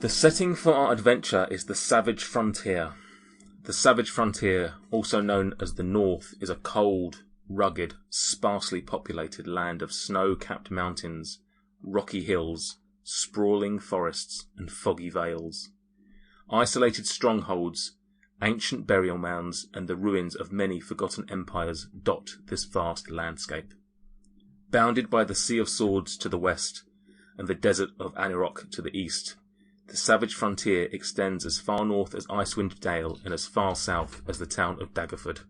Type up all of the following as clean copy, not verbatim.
The setting for our adventure is the savage frontier. The savage frontier, also known as the North, is a cold, rugged, sparsely populated land of snow-capped mountains, rocky hills, sprawling forests, and foggy vales. Isolated strongholds, ancient burial mounds, and the ruins of many forgotten empires dot this vast landscape. Bounded by the Sea of Swords to the west, and the desert of Anirok to the east, the savage frontier extends as far north as Icewind Dale and as far south as the town of Daggerford.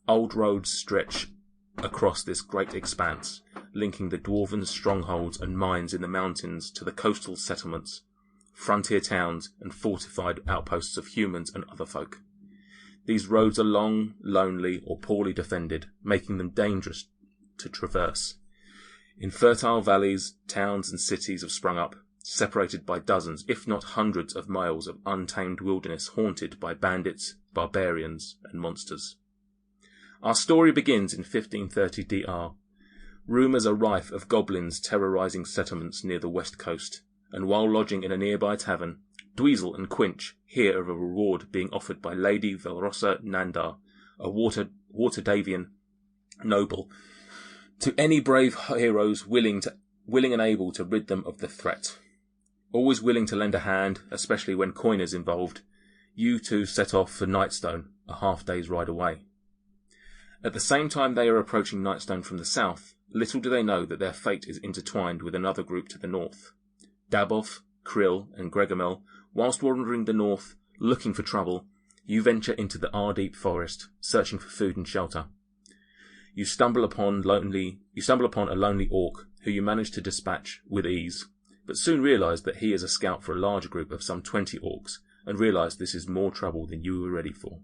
Old roads stretch across this great expanse, linking the dwarven strongholds and mines in the mountains to the coastal settlements, frontier towns, and fortified outposts of humans and other folk. These roads are long, lonely, or poorly defended, making them dangerous to traverse. In fertile valleys, towns and cities have sprung up, separated by dozens, if not hundreds of miles of untamed wilderness haunted by bandits, barbarians, and monsters. Our story begins in 1530 DR. Rumours are rife of goblins terrorising settlements near the west coast, and while lodging in a nearby tavern, Dweezil and Quinch hear of a reward being offered by Lady Velrosa Nandar, a Waterdavian noble, to any brave heroes willing and able to rid them of the threat. Always willing to lend a hand, especially when coin is involved, you two set off for Nightstone, a half-day's ride away. At the same time they are approaching Nightstone from the south, little do they know that their fate is intertwined with another group to the north. Daboff, Krill, and Gregomel, whilst wandering the north, looking for trouble, you venture into the Ardeep forest, searching for food and shelter. You stumble upon a lonely orc, who you manage to dispatch with ease, but soon realise that he is a scout for a larger group of some 20 orcs, and realise this is more trouble than you were ready for.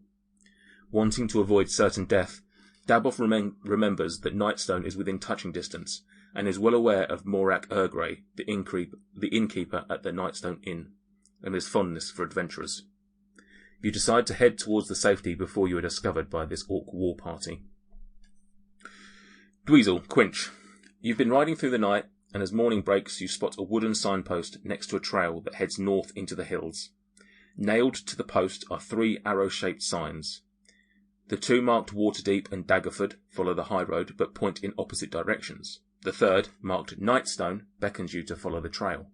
Wanting to avoid certain death, Daboff remembers that Nightstone is within touching distance, and is well aware of Morak Ergrey, the innkeeper at the Nightstone Inn, and his fondness for adventurers. You decide to head towards the safety before you are discovered by this orc war party. Dweezil, Quinch, you've been riding through the night, and as morning breaks you spot a wooden signpost next to a trail that heads north into the hills. Nailed to the post are 3 arrow-shaped signs. The 2 marked Waterdeep and Daggerford follow the high road but point in opposite directions. The third, marked Nightstone, beckons you to follow the trail.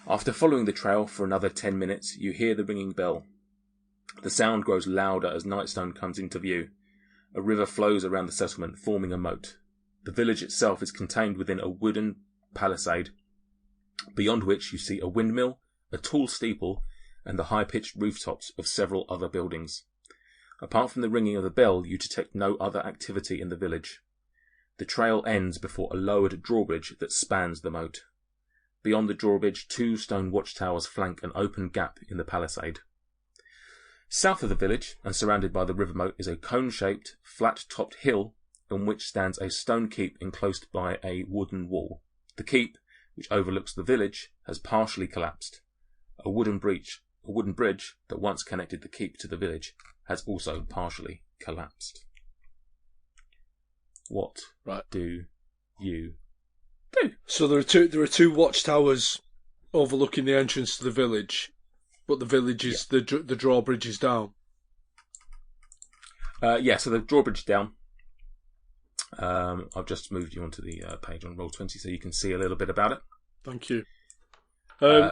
After following the trail for another 10 minutes, you hear the ringing bell. The sound grows louder as Nightstone comes into view. A river flows around the settlement, forming a moat. The village itself is contained within a wooden palisade, beyond which you see a windmill, a tall steeple, and the high-pitched rooftops of several other buildings. Apart from the ringing of the bell, you detect no other activity in the village. The trail ends before a lowered drawbridge that spans the moat. Beyond the drawbridge, 2 stone watchtowers flank an open gap in the palisade. South of the village, and surrounded by the river moat, is a cone-shaped, flat-topped hill on which stands a stone keep enclosed by a wooden wall. The keep, which overlooks the village, has partially collapsed. A wooden bridge that once connected the keep to the village has also partially collapsed. What do you do? So there are two watchtowers overlooking the entrance to the village, but the village is the drawbridge is down. So the drawbridge is down. I've just moved you onto the page on Roll20 so you can see a little bit about it. Thank you.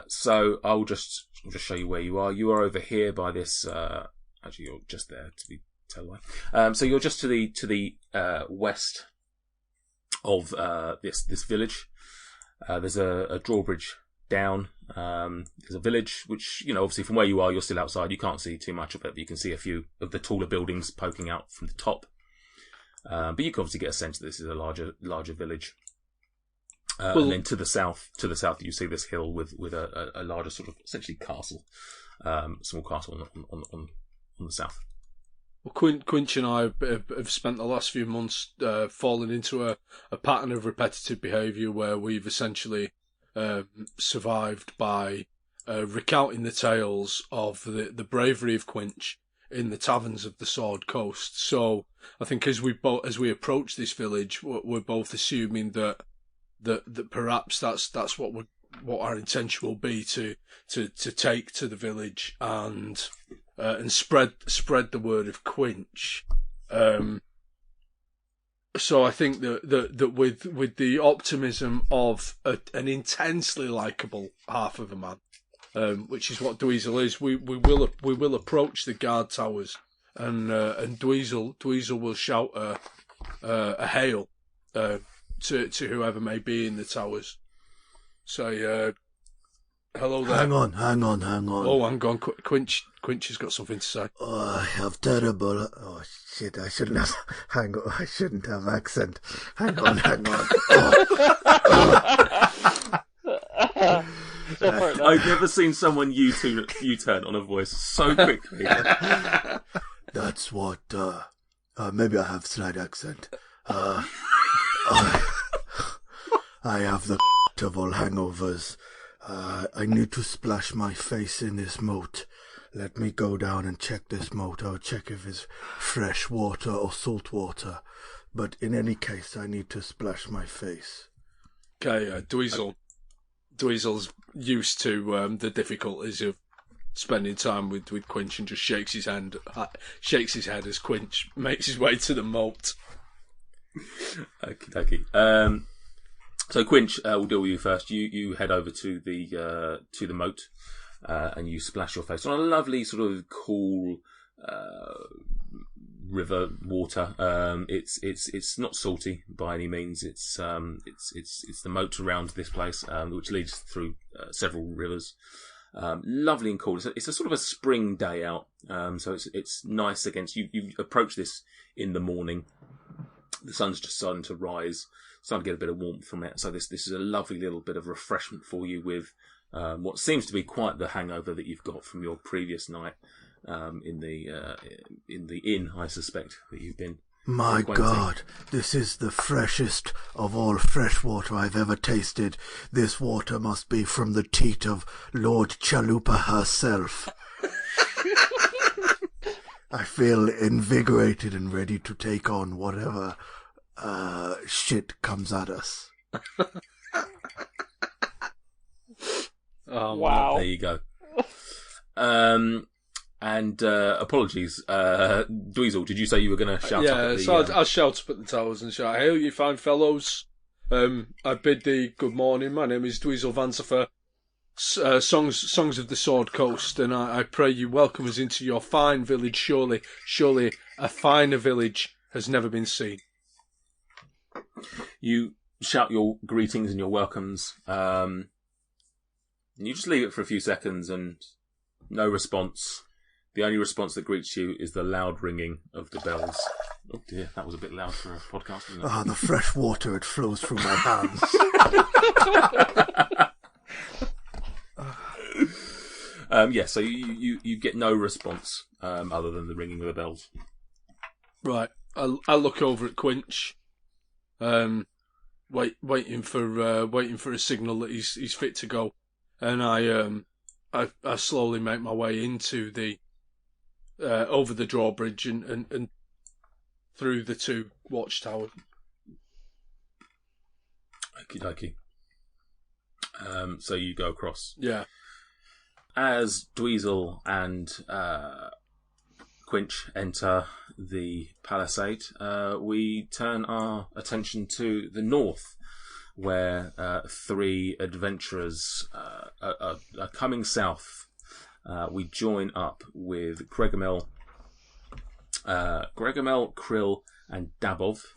So I'll just show you where you are. You are over here by this. Actually, you're just there to be tell away. So you're just to the west of this village. There's a drawbridge down. There's a village which, obviously from where you are, you're still outside. You can't see too much of it, but you can see a few of the taller buildings poking out from the top. But you can obviously get a sense that this is a larger village. And then to the south, you see this hill with a larger sort of essentially castle, small castle on the south. Well, Quinch and I have spent the last few months falling into a pattern of repetitive behaviour where we've essentially survived by recounting the tales of the bravery of Quinch in the taverns of the Sword Coast. So I think as we approach this village, we're both assuming that perhaps that's what our intention will be to take to the village and spread the word of Quinch. So I think that with the optimism of an intensely likable half of a man, which is what Dweezil is, we will approach the guard towers, and Dweezil will shout a hail to whoever may be in the towers. Say, hello there. Hang on. Oh, hang on. Quinch has got something to say. Oh, I have terrible. Oh shit! I shouldn't have. Hang on. I shouldn't have accent. Hang on. I've never seen someone U-turn on a voice so quickly. That's what. Maybe I have slight accent. I have the of all hangovers. I need to splash my face in this moat. Let me go down and check this moat. I'll check if it's fresh water or salt water. But in any case, I need to splash my face. Okay, Dweezil's used to the difficulties of spending time with Quinch and just shakes his head as Quinch makes his way to the moat. Okay. So Quinch, we'll deal with you first. You head over to the moat, and you splash your face on a lovely sort of cool river water. It's not salty by any means. It's the moat around this place, which leads through several rivers. Lovely and cool. It's a sort of a spring day out, so it's nice against you. You approach this in the morning. The sun's just starting to rise. Starting to get a bit of warmth from it. So this is a lovely little bit of refreshment for you with what seems to be quite the hangover that you've got from your previous night in the inn, I suspect, that you've been. My God, this is the freshest of all fresh water I've ever tasted. This water must be from the teat of Lord Chalupa herself. I feel invigorated and ready to take on whatever shit comes at us. Oh, wow. There you go. And apologies, Dweezil, did you say you were going to shout up at the... Yeah, so I'll shout up at the towers and shout, "Hail, you fine fellows. I bid thee good morning. My name is Dweezil Vansifer, Songs of the Sword Coast, and I pray you welcome us into your fine village. Surely a finer village has never been seen." You shout your greetings and your welcomes. And you just leave it for a few seconds and no response. The only response that greets you is the loud ringing of the bells. Oh dear, that was a bit loud for a podcast, wasn't it? The fresh water, it flows through my hands. So you get no response other than the ringing of the bells. Right, I look over at Quinch, waiting for a signal that he's fit to go, and I slowly make my way into the over the drawbridge and through the two watchtowers. Okie dokie. So you go across. Yeah. As Dweezil and Quinch enter the palisade, we turn our attention to the north, where three adventurers are coming south. We join up with Gregomel, Krill, and Dabov,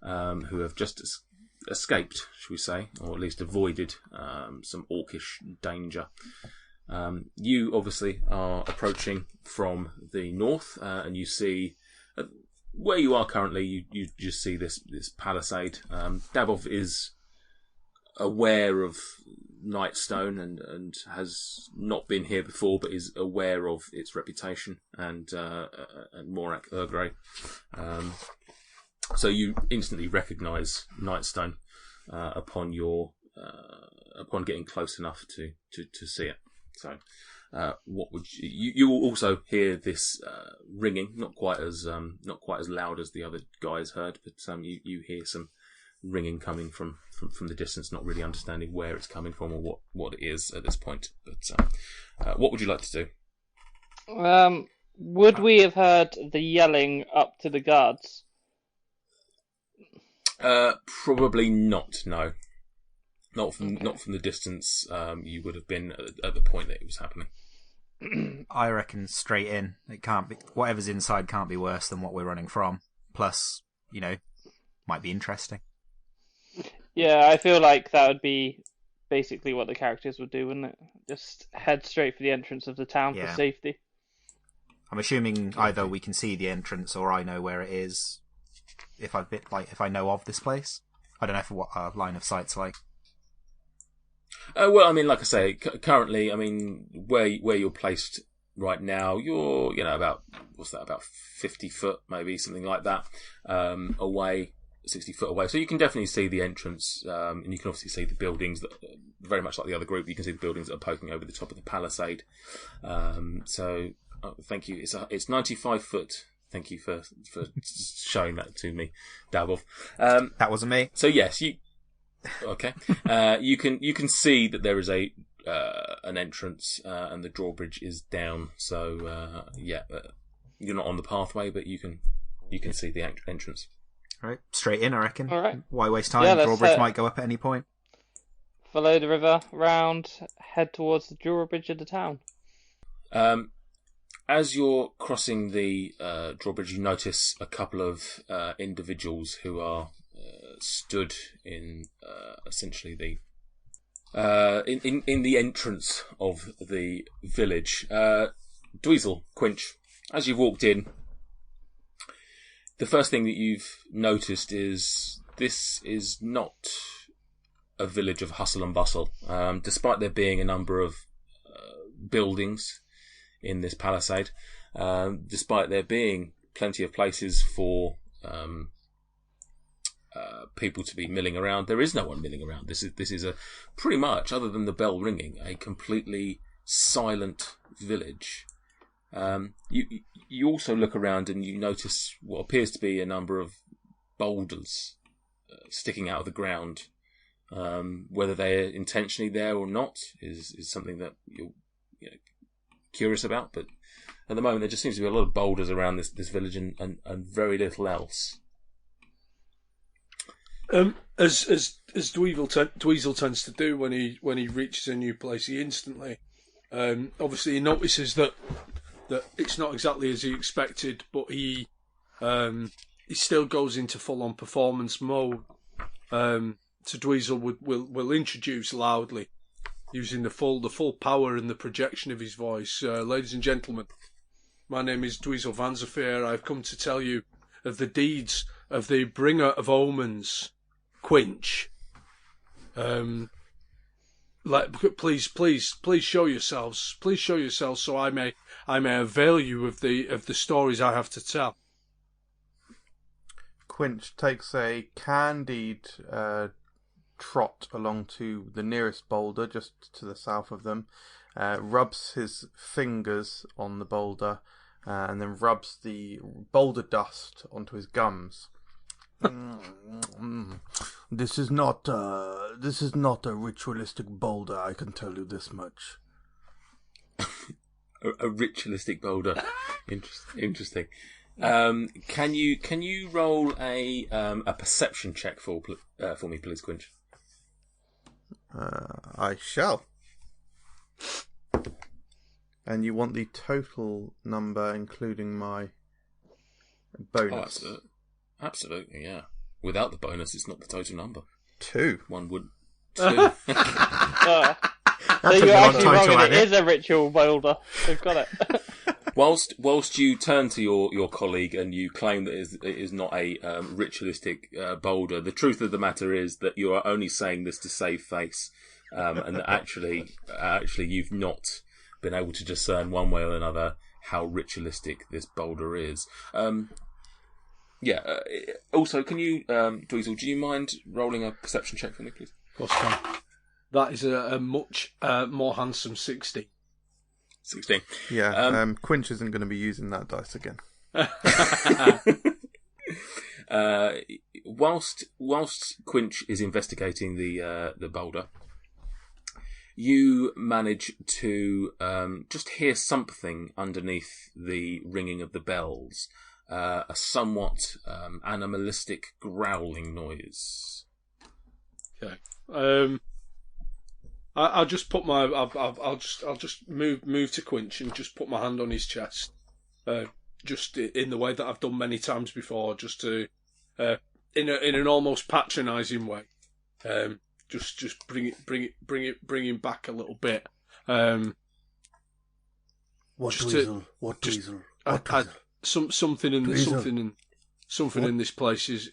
who have just escaped, shall we say, or at least avoided some orcish danger. You obviously are approaching from the north, and you see where you are currently. You just see this palisade. Dabov is aware of Nightstone and has not been here before, but is aware of its reputation and Morak Urgrey. So you instantly recognise Nightstone upon getting close enough to see it. So, what would you will also hear this ringing? Not quite as loud as the other guys heard, but you hear some ringing coming from the distance, not really understanding where it's coming from or what it is at this point. But what would you like to do? Would we have heard the yelling up to the guards? Probably not. No, not from the distance. You would have been at the point that it was happening. I reckon straight in. It can't be. Whatever's inside can't be worse than what we're running from. Plus, might be interesting. Yeah, I feel like that would be basically what the characters would do, wouldn't it? Just head straight for the entrance of the town for safety. I'm assuming either we can see the entrance or I know where it is. If I know of this place, I don't know what our line of sight's like. Well, I mean, like I say, currently, I mean, where you're placed right now, you're about 50 foot, maybe something like that, away, 60 foot away. So you can definitely see the entrance, and you can obviously see the buildings that, very much like the other group, you can see the buildings that are poking over the top of the palisade. Thank you. It's 95 foot. Thank you for showing that to me, Davov. That wasn't me. So yes, you. Okay. You can see that there is an entrance, and the drawbridge is down. So you're not on the pathway, but you can see the entrance. All right, straight in, I reckon. All right. Why waste time? Yeah, The drawbridge might go up at any point. Follow the river round, head towards the drawbridge of the town. As you're crossing the drawbridge, you notice a couple of individuals who are stood in essentially the in the entrance of the village. Dweezil, Quinch, as you've walked in, the first thing that you've noticed is this is not a village of hustle and bustle. Despite there being a number of buildings in this palisade, despite there being plenty of places for people to be milling around, there is no one milling around. This is a pretty much, other than the bell ringing, a completely silent village. You also look around and you notice what appears to be a number of boulders sticking out of the ground. Whether they're intentionally there or not is something that you're curious about, but at the moment there just seems to be a lot of boulders around this village and very little else. As Dweezil tends to do when he reaches a new place, he instantly, obviously he notices that it's not exactly as he expected, but he still goes into full on performance mode. So Dweezil will introduce loudly, using the full power and the projection of his voice. Ladies and gentlemen, my name is Dweezil Vanzafir. I've come to tell you of the deeds of the bringer of omens, Quinch. Please show yourselves. Please show yourselves, so I may avail you of the stories I have to tell. Quinch takes a candied trot along to the nearest boulder, just to the south of them, rubs his fingers on the boulder, and then rubs the boulder dust onto his gums. This is not a ritualistic boulder, I can tell you this much. a ritualistic boulder. Interesting. Can you roll a perception check for me, please, Quinch? I shall. And you want the total number, including my bonus? Oh, absolutely, yeah. Without the bonus, it's not the total number. 2. One would. 2. So you're actually wrong, and it is a ritual boulder. We've got it. Whilst you turn to your colleague and you claim that it is not a ritualistic boulder, the truth of the matter is that you are only saying this to save face, and that actually you've not been able to discern one way or another how ritualistic this boulder is. Also, can you, Dweezil, do you mind rolling a perception check for me, please? Of course, can. That is a much more handsome 16. 16. Yeah, Quinch isn't going to be using that dice again. Whilst Quinch is investigating the boulder, you manage to just hear something underneath the ringing of the bells, a somewhat animalistic growling noise. Okay. I'll just put my. I'll just move to Quinch and just put my hand on his chest, just in the way that I've done many times before, just to, in an almost patronising way, just bring him back a little bit. What Dweezil? What Dweezil? What Dweezil? Something in this place is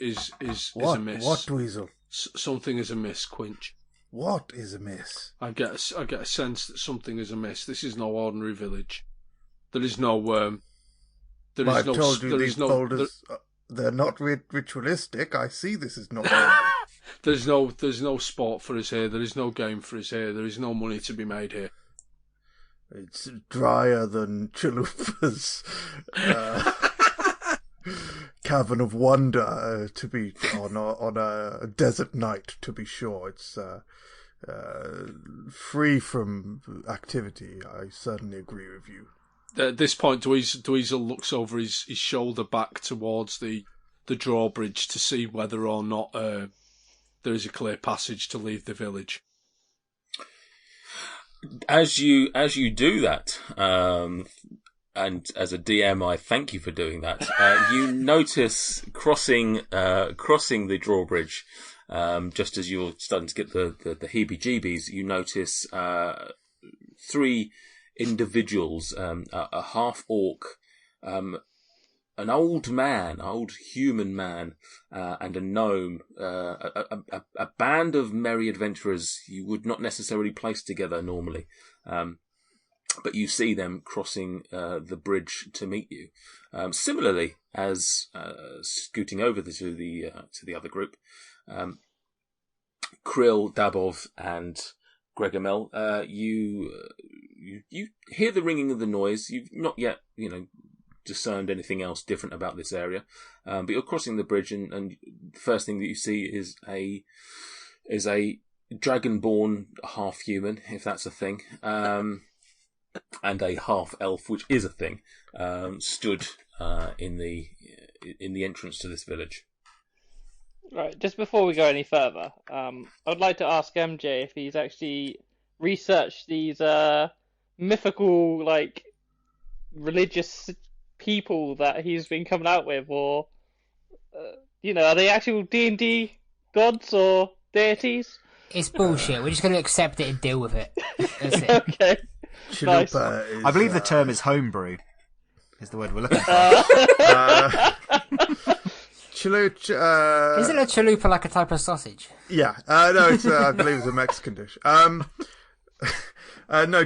amiss. What Dweezil? Something is amiss, Quinch. What is amiss? I get a sense that something is amiss. This is no ordinary village. There is no. I told you these boulders. They're not ritualistic. I see this is not ordinary. There's no sport for us here. There is no game for us here. There is no money to be made here. It's drier than Chalupa's Cavern of Wonder to be on a desert night. To be sure, it's free from activity. I certainly agree with you. At this point, Dweezil looks over his shoulder back towards the drawbridge to see whether or not there is a clear passage to leave the village. As you do that, and as a DM, I thank you for doing that. You notice crossing the drawbridge, just as you're starting to get the heebie-jeebies. You notice 3 individuals, a half orc, an old human man, and a gnome, a band of merry adventurers you would not necessarily place together normally. But you see them crossing the bridge to meet you. Similarly, as scooting over to the other group, Krill, Dabov, and Gregomel, you hear the ringing of the noise. You've not yet, discerned anything else different about this area, but you're crossing the bridge, and the first thing that you see is a dragonborn half human, if that's a thing, and a half elf, which is a thing, stood in the entrance to this village. Right, just before we go any further, I'd like to ask MJ if he's actually researched these mythical, religious people that he's been coming out with, or are they actual D&D gods or deities? It's bullshit. We're just going to accept it and deal with it. That's it. Okay. Nice. I believe the term is homebrew. Is the word we're looking for. Isn't a chalupa like a type of sausage? Yeah. No, it's I believe it's a Mexican dish. No,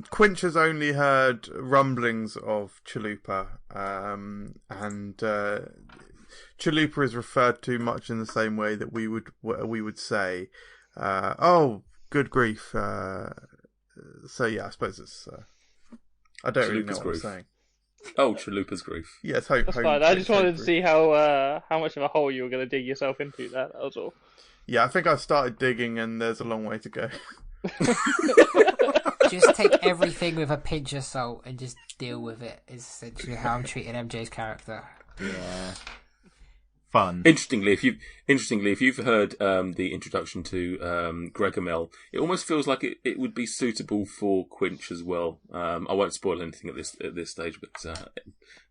Quinch has only heard rumblings of chalupa, and chalupa is referred to much in the same way that we would say, "Oh, good grief." So yeah, I suppose it's. I don't really know what I'm saying. Oh, chalupa's grief. Yes, that's fine. I just wanted to see how much of a hole you were going to dig yourself into. That was all. Yeah, I think I've started digging, and there's a long way to go. Just take everything with a pinch of salt and just deal with it. Is essentially how I'm treating MJ's character. Yeah. Fun. Interestingly, if you've heard the introduction to Gregomel, it almost feels like it would be suitable for Quinch as well. I won't spoil anything at this stage, but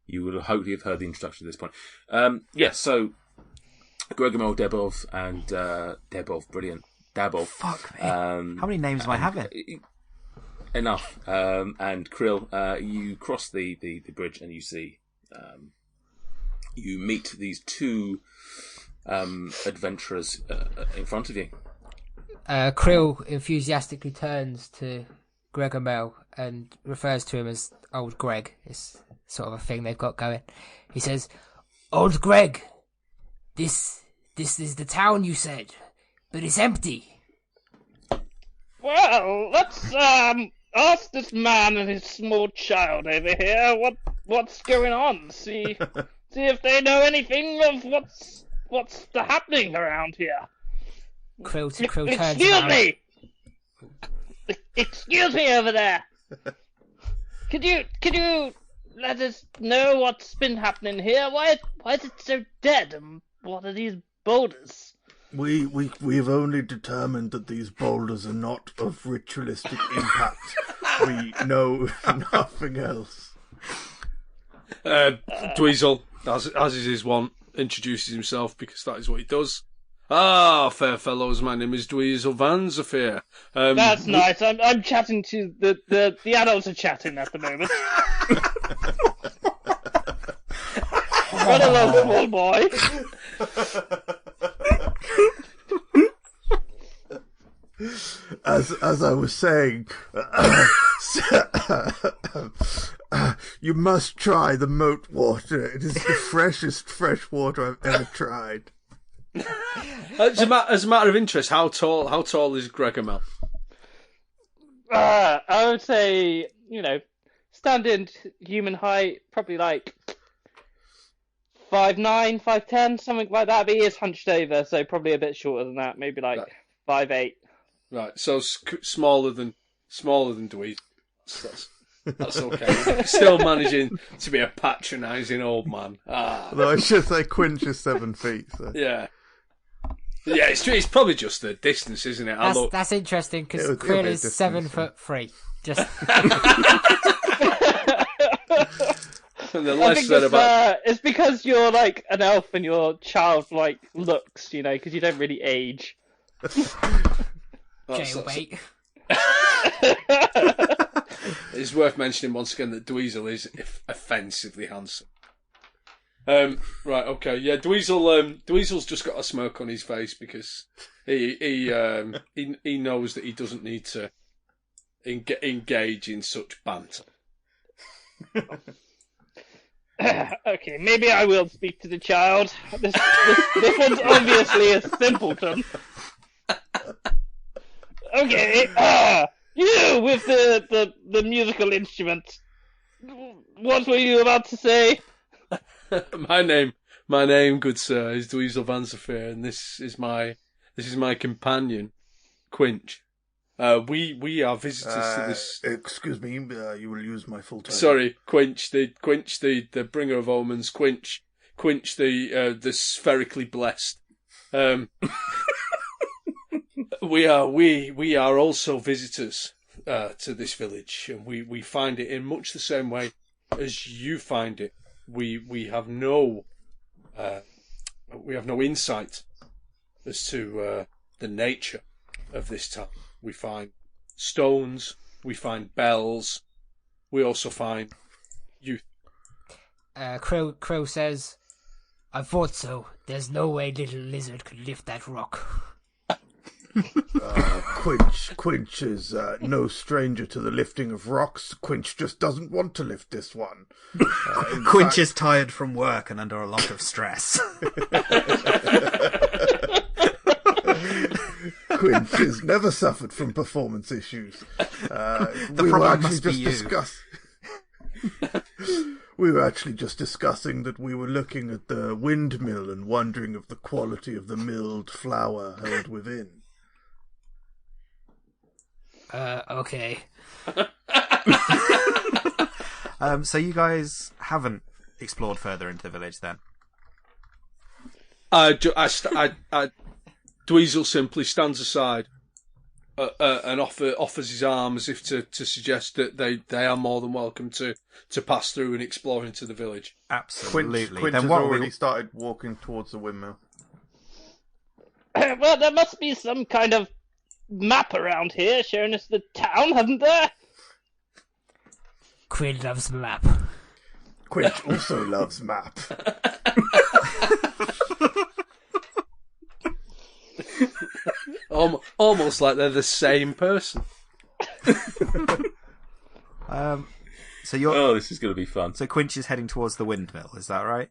you would hopefully have heard the introduction at this point. So Gregomel, Debov, and Debov, brilliant. Dabov. Fuck me. How many names am I having? Enough. And Krill, you cross the bridge and you see. You meet these 2 adventurers in front of you. Krill enthusiastically turns to Gregomel and refers to him as Old Greg. It's sort of a thing they've got going. He says, "Old Greg, this is the town you said, but it's empty." Well, let's ask this man and his small child over here what's going on. See see if they know anything of what's happening around here. Krill turns Excuse around. me! Excuse me over there! Could you let us know what's been happening here? Why is it so dead, and what are these boulders? We've only determined that these boulders are not of ritualistic impact. We know nothing else. Dweezil, as is his wont, introduces himself because that is what he does. Ah, fair fellows, my name is Dweezil Van Zafir. That's nice. I'm chatting to the adults are chatting at the moment. Run along, small boy. As I was saying, you must try the moat water. It is the freshest fresh water I've ever tried. As a matter of interest, how tall is Gregomel? I would say, standard human height, probably like 5'9", 5'10", something like that. But he is hunched over, so probably a bit shorter than that, maybe like 5'8". Right, so smaller than Dweezil. That's okay. Still managing to be a patronising old man. Although I should say Quinch is 7 feet. So. Yeah. Yeah, it's probably just the distance, isn't it? That's interesting because Krill is 7'3". Just and the less said about it's because you're like an elf and your childlike looks, because you don't really age. jailbait. It's worth mentioning once again that Dweezil is offensively handsome. Right, okay, yeah. Dweezil's just got a smirk on his face because he knows that he doesn't need to engage in such banter. Okay, maybe I will speak to the child. This one's obviously a simpleton. Okay, you with the musical instrument. What were you about to say? My name, good sir, is Dweezil Van Zafir, and this is my companion, Quinch. We are visitors to this. Excuse me, you will use my full title. Sorry, Quinch, the bringer of omens. Quinch, the spherically blessed. We are also visitors to this village, and we find it in much the same way as you find it. We have no insight as to the nature of this town. We find stones, we find bells, we also find youth. Krill says, "I thought so. There's no way little lizard could lift that rock." Quinch is no stranger to the lifting of rocks. Quinch just doesn't want to lift this one. Quinch is tired from work and under a lot of stress. Quinch has never suffered from performance issues. The problem must be you. We were actually just discussing that we were looking at the windmill and wondering of the quality of the milled flour held within. Okay. So you guys haven't explored further into the village then? Dweezil simply stands aside and offers his arm as if to suggest that they are more than welcome to pass through and explore into the village. Absolutely. Quinch Then has what already started walking towards the windmill. Well, there must be some kind of map around here showing us the town, hasn't there? Krill loves map. Quinch also loves map. Almost like they're the same person. So you're. Oh, this is going to be fun. So Quinch is heading towards the windmill. Is that right?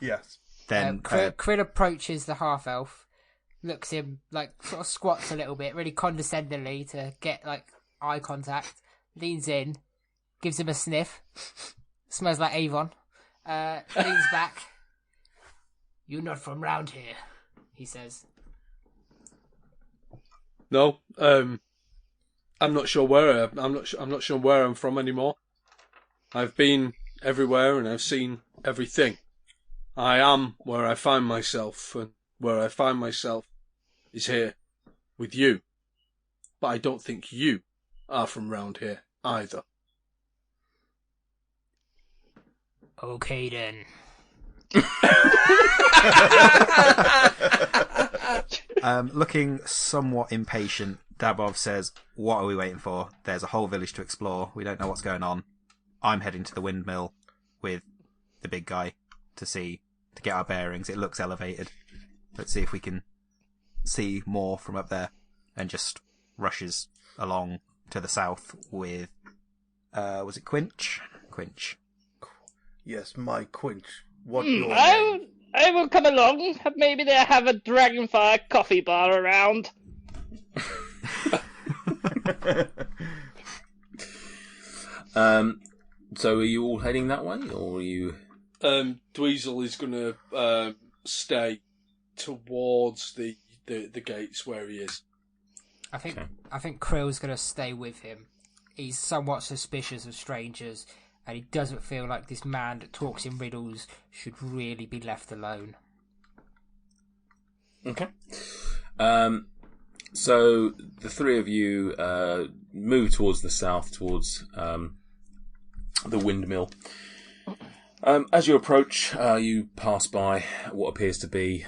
Yes. Then Krill approaches the half elf, looks him sort of squats a little bit, really condescendingly to get eye contact. Leans in, gives him a sniff, smells like Avon, leans back. "You're not from round here," he says. No, I'm not sure where I'm not sure where I'm from anymore. I've been everywhere and I've seen everything. I am where I find myself, and where I find myself is here with you. But I don't think you are from round here either. Okay then. Looking somewhat impatient, Dabov says, "What are we waiting for? There's a whole village to explore. We don't know what's going on. I'm heading to the windmill with the big guy to get our bearings. It looks elevated. Let's see if we can see more from up there." And just rushes along to the south with, was it Quinch? Quinch. Yes, my Quinch. What your name? I will come along. Maybe they have a Dragonfire coffee bar around. So are you all heading that way, or are you... Dweezil is going to stay towards the gates where he is. I think Krill's going to stay with him. He's somewhat suspicious of strangers, and he doesn't feel like this man that talks in riddles should really be left alone. Okay. So the three of you move towards the south, towards the windmill. As you approach, you pass by what appears to be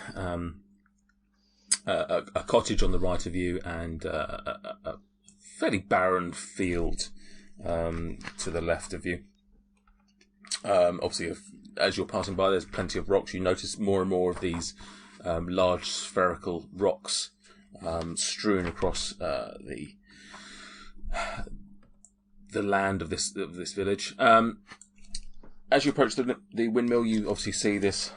a cottage on the right of you, and a fairly barren field to the left of you. Obviously, as you're passing by, there's plenty of rocks. You notice more and more of these large spherical rocks strewn across the land of this village. As you approach the windmill, you obviously see this.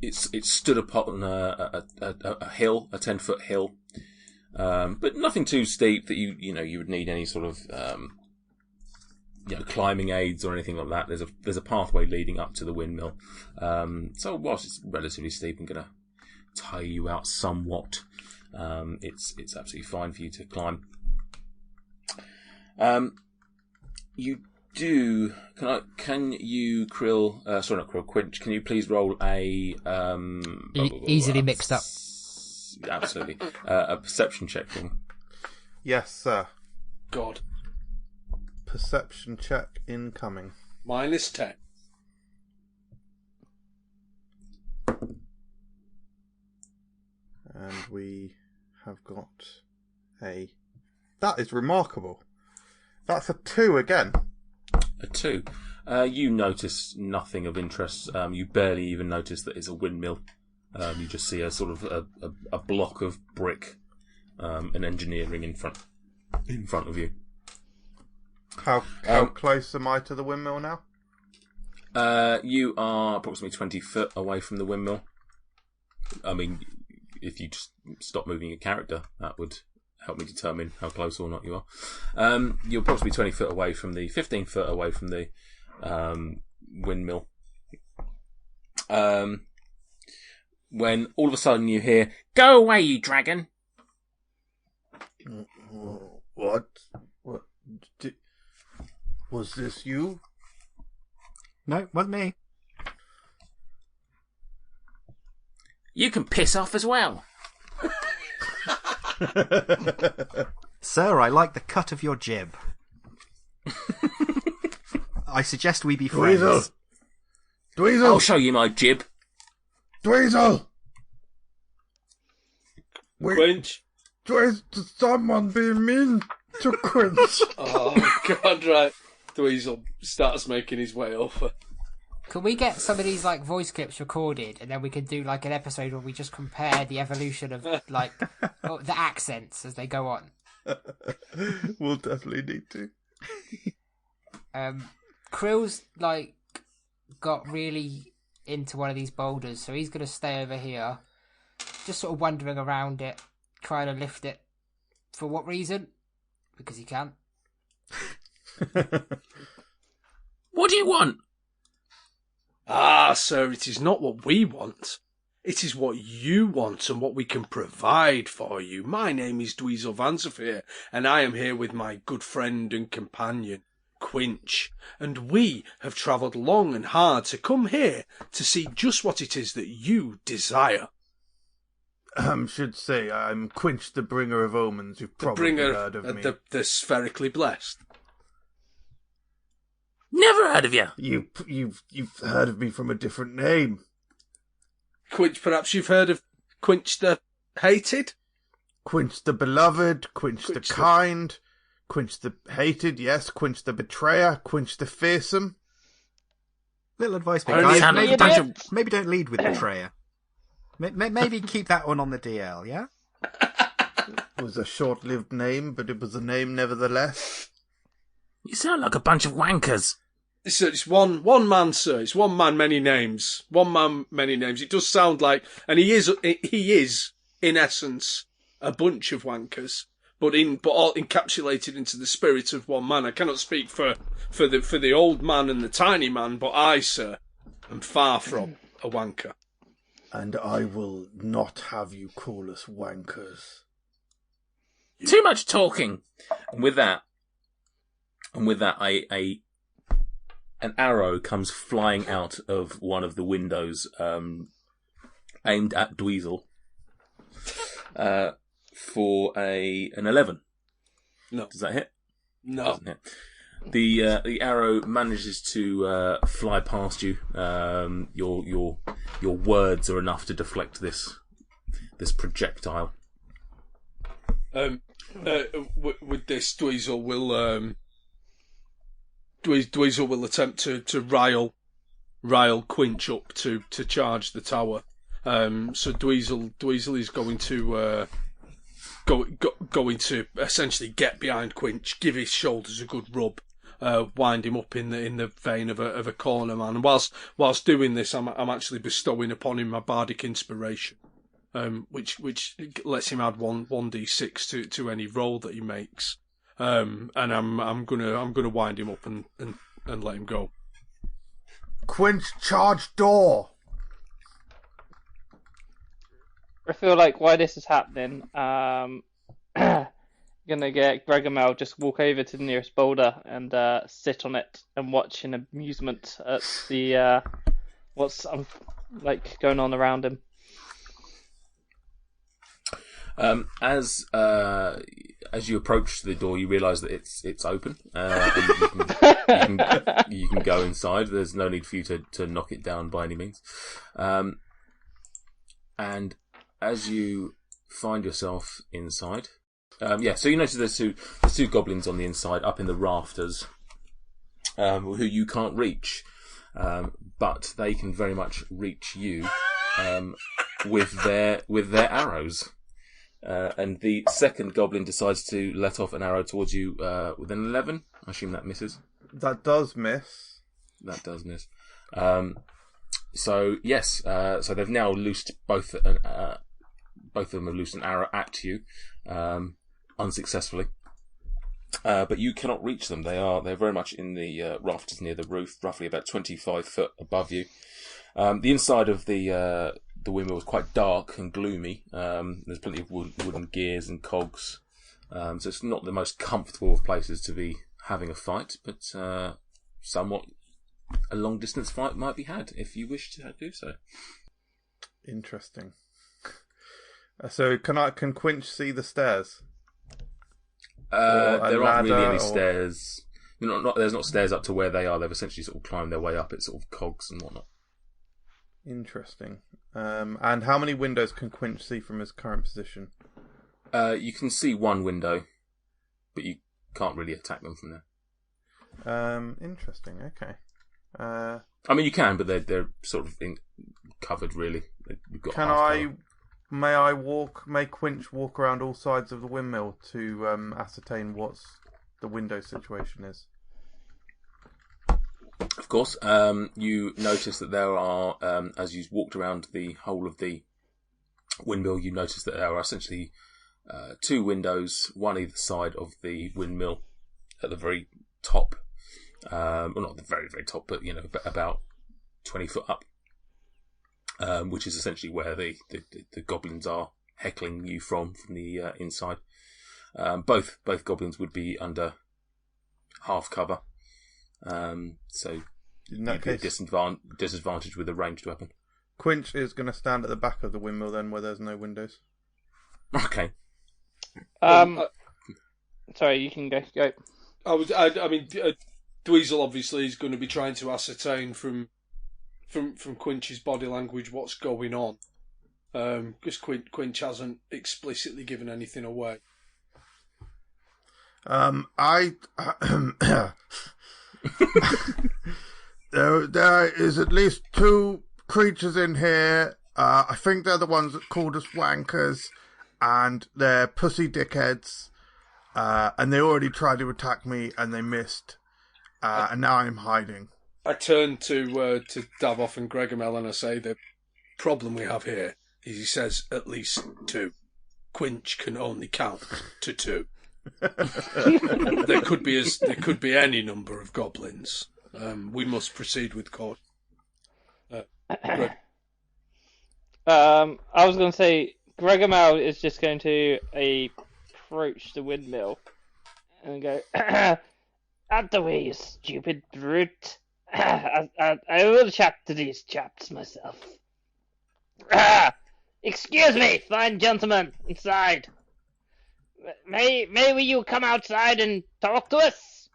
It's stood upon a hill, a 10-foot hill, but nothing too steep that you would need any sort of climbing aids or anything like that. There's a pathway leading up to the windmill. So whilst it's relatively steep and going to tire you out somewhat, it's absolutely fine for you to climb. You do. Can you, Krill? Sorry, not Krill. Quinch. Can you please roll a Easily mixed up. Absolutely. A perception check for me. Yes, sir. God. Perception check incoming. -10. And we have got a... That is remarkable. That's a 2 again. A 2. You notice nothing of interest. You barely even notice that it's a windmill. You just see a sort of a block of brick and engineering in front of you. How close am I to the windmill now? You are approximately 20 foot away from the windmill. I mean, if you just stop moving your character, that would help me determine how close or not you are. You're approximately 20 foot away from 15 foot away from the windmill. When all of a sudden you hear, "Go away, you dragon!" What? Was this you? No, it wasn't me. You can piss off as well. Sir, I like the cut of your jib. I suggest we be friends. Dweezil! I'll show you my jib. Dweezil! Quinch. Someone being mean to Quinch. Oh, God, right. Dweezil starts making his way over. Can we get some of these voice clips recorded, and then we can do an episode where we just compare the evolution of the accents as they go on? We'll definitely need to. Krill's got really into one of these boulders, so he's gonna stay over here, just sort of wandering around it, trying to lift it. For what reason? Because he can. What do you want? Ah, sir, it is not what we want. It is what you want and what we can provide for you. My name is Dweezil Vansifear, and I am here with my good friend and companion, Quinch, and we have travelled long and hard to come here to see just what it is that you desire. Should say I'm Quinch, the bringer of omens. You've probably heard of me. The spherically blessed. Never heard of you. You've heard of me from a different name. Quinch, perhaps you've heard of Quinch the hated? Quinch the beloved, Quinch the kind, Quinch the hated, yes, Quinch the betrayer, Quinch the fearsome. Little advice, big Only guys. Maybe don't lead with betrayer. Maybe keep that one on the DL, yeah? It was a short-lived name, but it was a name nevertheless. You sound like a bunch of wankers. It's one man, sir. It's one man, many names. One man, many names. It does sound like, and he is in essence a bunch of wankers, but all encapsulated into the spirit of one man. I cannot speak for the old man and the tiny man, but I, sir, am far from a wanker. And I will not have you call us wankers. Too much talking. And with that, an arrow comes flying out of one of the windows, aimed at Dweezil, for an 11. No. Does that hit? No. Doesn't hit. The arrow manages to fly past you. Your words are enough to deflect this projectile. With this, Dweezil will attempt to rile Quinch up to charge the tower. So Dweezil is going to going to essentially get behind Quinch, give his shoulders a good rub, wind him up in the vein of a corner man. And whilst doing this, I'm actually bestowing upon him my bardic inspiration, which lets him add 1d6 to any roll that he makes. And I'm gonna wind him up and let him go. Quinch, charge door! I feel like while this is happening, gonna get Gregomel just walk over to the nearest boulder and sit on it and watch in amusement at the what's like going on around him. As you approach the door, you realise that it's open. And you can go inside. There's no need for you to knock it down by any means. And as you find yourself inside, so you notice there's two goblins on the inside, up in the rafters, who you can't reach, but they can very much reach you with their arrows. And the second goblin decides to let off an arrow towards you with an 11. I assume that misses. That does miss. That does miss. So yes, so they've now loosed both of them have loosed an arrow at you, unsuccessfully. But you cannot reach them. They're very much in the rafters near the roof, roughly about 25 foot above you. The inside of the windmill is quite dark and gloomy. There's plenty of wooden gears and cogs, so it's not the most comfortable of places to be having a fight, but somewhat a long distance fight might be had if you wish to do so. Interesting. So can Quinch see the stairs? There aren't really any stairs. There's not stairs up to where they are. They've essentially sort of climbed their way up. It's sort of cogs and whatnot. Interesting. And how many windows can Quinch see from his current position? You can see one window, but you can't really attack them from there. Interesting. Okay. I mean, you can, but they're sort of covered, really. May Quinch walk around all sides of the windmill to ascertain what's the window situation is? Of course. You notice that there are, as you walked around the whole of the windmill, you notice that there are essentially two windows, one either side of the windmill at the very top. Well, not the very, very top, but, about 20 foot up, which is essentially where the goblins are heckling you from the inside. Both goblins would be under half cover, so In that you'd be case, disadvantaged with a ranged weapon. Quinch is going to stand at the back of the windmill then, where there's no windows. Okay. Sorry, you can go. I mean, Dweezil obviously is going to be trying to ascertain from Quinch's body language what's going on, because Quinch hasn't explicitly given anything away. There is at least 2 creatures in here. I think they're the ones that called us wankers, and they're pussy dickheads. And they already tried to attack me, and they missed. And now I'm hiding. I turn to Davos and Gregomel and I say the problem we have here is he says at least 2. Quinch can only count to 2. There could be any number of goblins. We must proceed with caution. I was going to say Gregomel is just going to approach the windmill and go, "Out the way, you stupid brute! I will chat to these chaps myself." Excuse me, fine gentlemen inside. May you come outside and talk to us?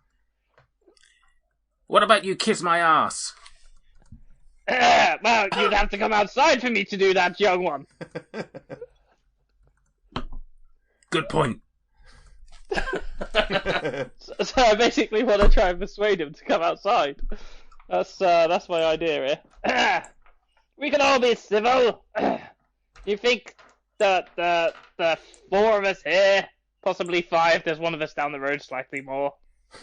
What about you kiss my ass? Well, you'd have to come outside for me to do that, young one. Good point. So I basically want to try and persuade him to come outside. That's my idea here. We can all be civil. You think that the 4 of us here, possibly 5, there's one of us down the road slightly more.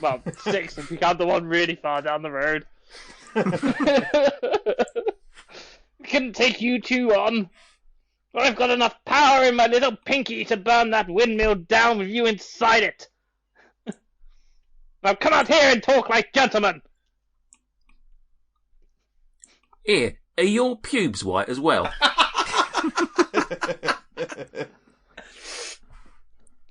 Well, 6 if you count the one really far down the road. We couldn't take you 2 on. But I've got enough power in my little pinky to burn that windmill down with you inside it. Now come out here and talk like gentlemen. Here, are your pubes white as well?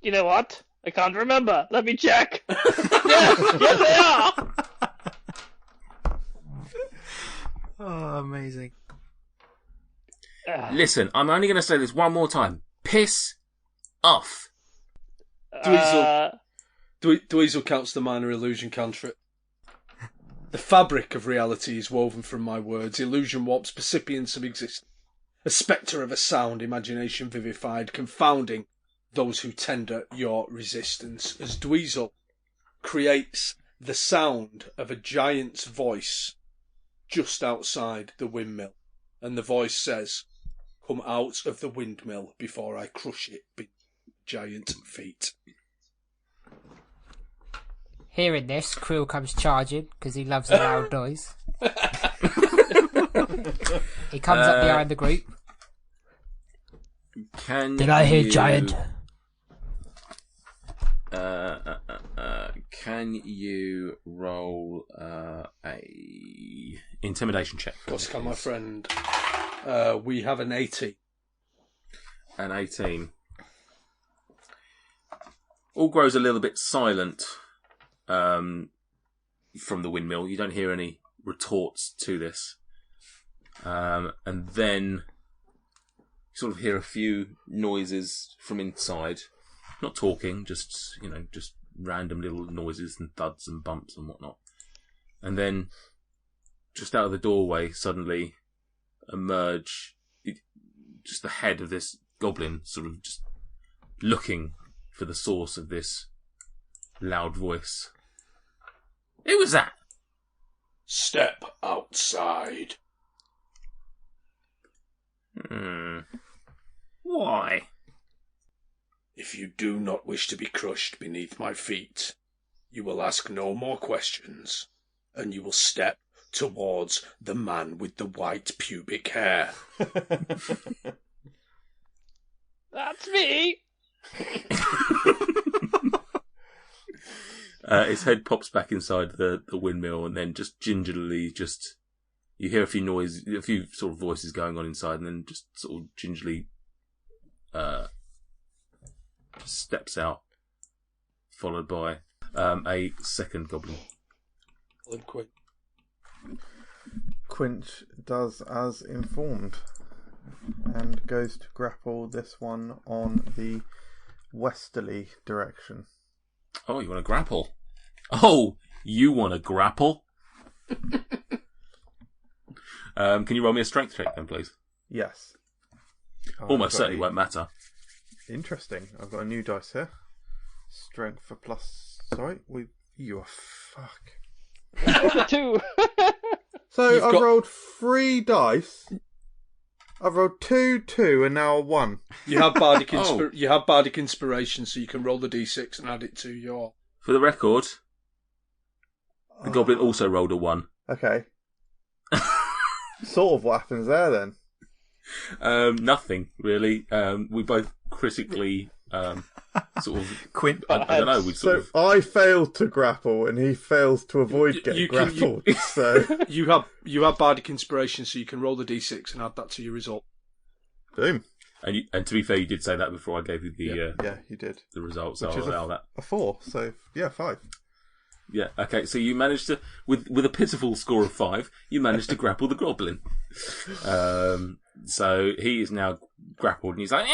You know what? I can't remember. Let me check. Yes, they are. Oh, amazing. Listen, I'm only going to say this one more time. Piss off. Dweezil counts the minor illusion cantrip. The fabric of reality is woven from my words. Illusion warps percipience of existence. A spectre of a sound, imagination vivified, confounding those who tender your resistance. As Dweezil creates the sound of a giant's voice just outside the windmill. And the voice says, "Come out of the windmill before I crush it beneath giant feet." Hearing this, Krill comes charging because he loves a loud noise. He comes up behind the group. Did I hear giant? Can you roll a intimidation check? Of course, can my friend. We have an 80. An 18. All grows a little bit silent from the windmill. You don't hear any retorts to this. And then you sort of hear a few noises from inside. Not talking, just random little noises and thuds and bumps and whatnot. And then, just out of the doorway, suddenly emerge just the head of this goblin, sort of just looking for the source of this loud voice. Who was that? Step outside. Why? If you do not wish to be crushed beneath my feet, you will ask no more questions, and you will step towards the man with the white pubic hair. That's me. His head pops back inside the windmill and then just gingerly just You hear a few sort of voices going on inside, and then just sort of gingerly steps out, followed by a second goblin. Quint. Quinch does as informed and goes to grapple this one on the westerly direction. Oh, you want to grapple? Oh, you want to grapple? Can you roll me a strength check then, please? Yes. Almost certainly won't matter. Interesting. I've got a new dice here. Strength for plus... Sorry, you are fuck. 2. So You've I've got- rolled 3 dice. I've rolled 2, 2, and now a 1. You have bardic Oh. you have bardic inspiration, so you can roll the d6 and add it to your. For the record, the goblin also rolled a 1. Okay. Sort of what happens there then. Nothing, really. We both critically sort of... Quint. I don't know, we sort So I failed to grapple, and he fails to avoid getting you can- grappled. So You have bardic inspiration, so you can roll the d6 and add that to your result. boom. And to be fair, you did say that before I gave you the Yeah, you did. the results. So Which I'll is allow that. a 4. So yeah, 5. Yeah, okay, so you managed to, with a pitiful score of 5, you managed to grapple the goblin. So he is now grappled, and he's like,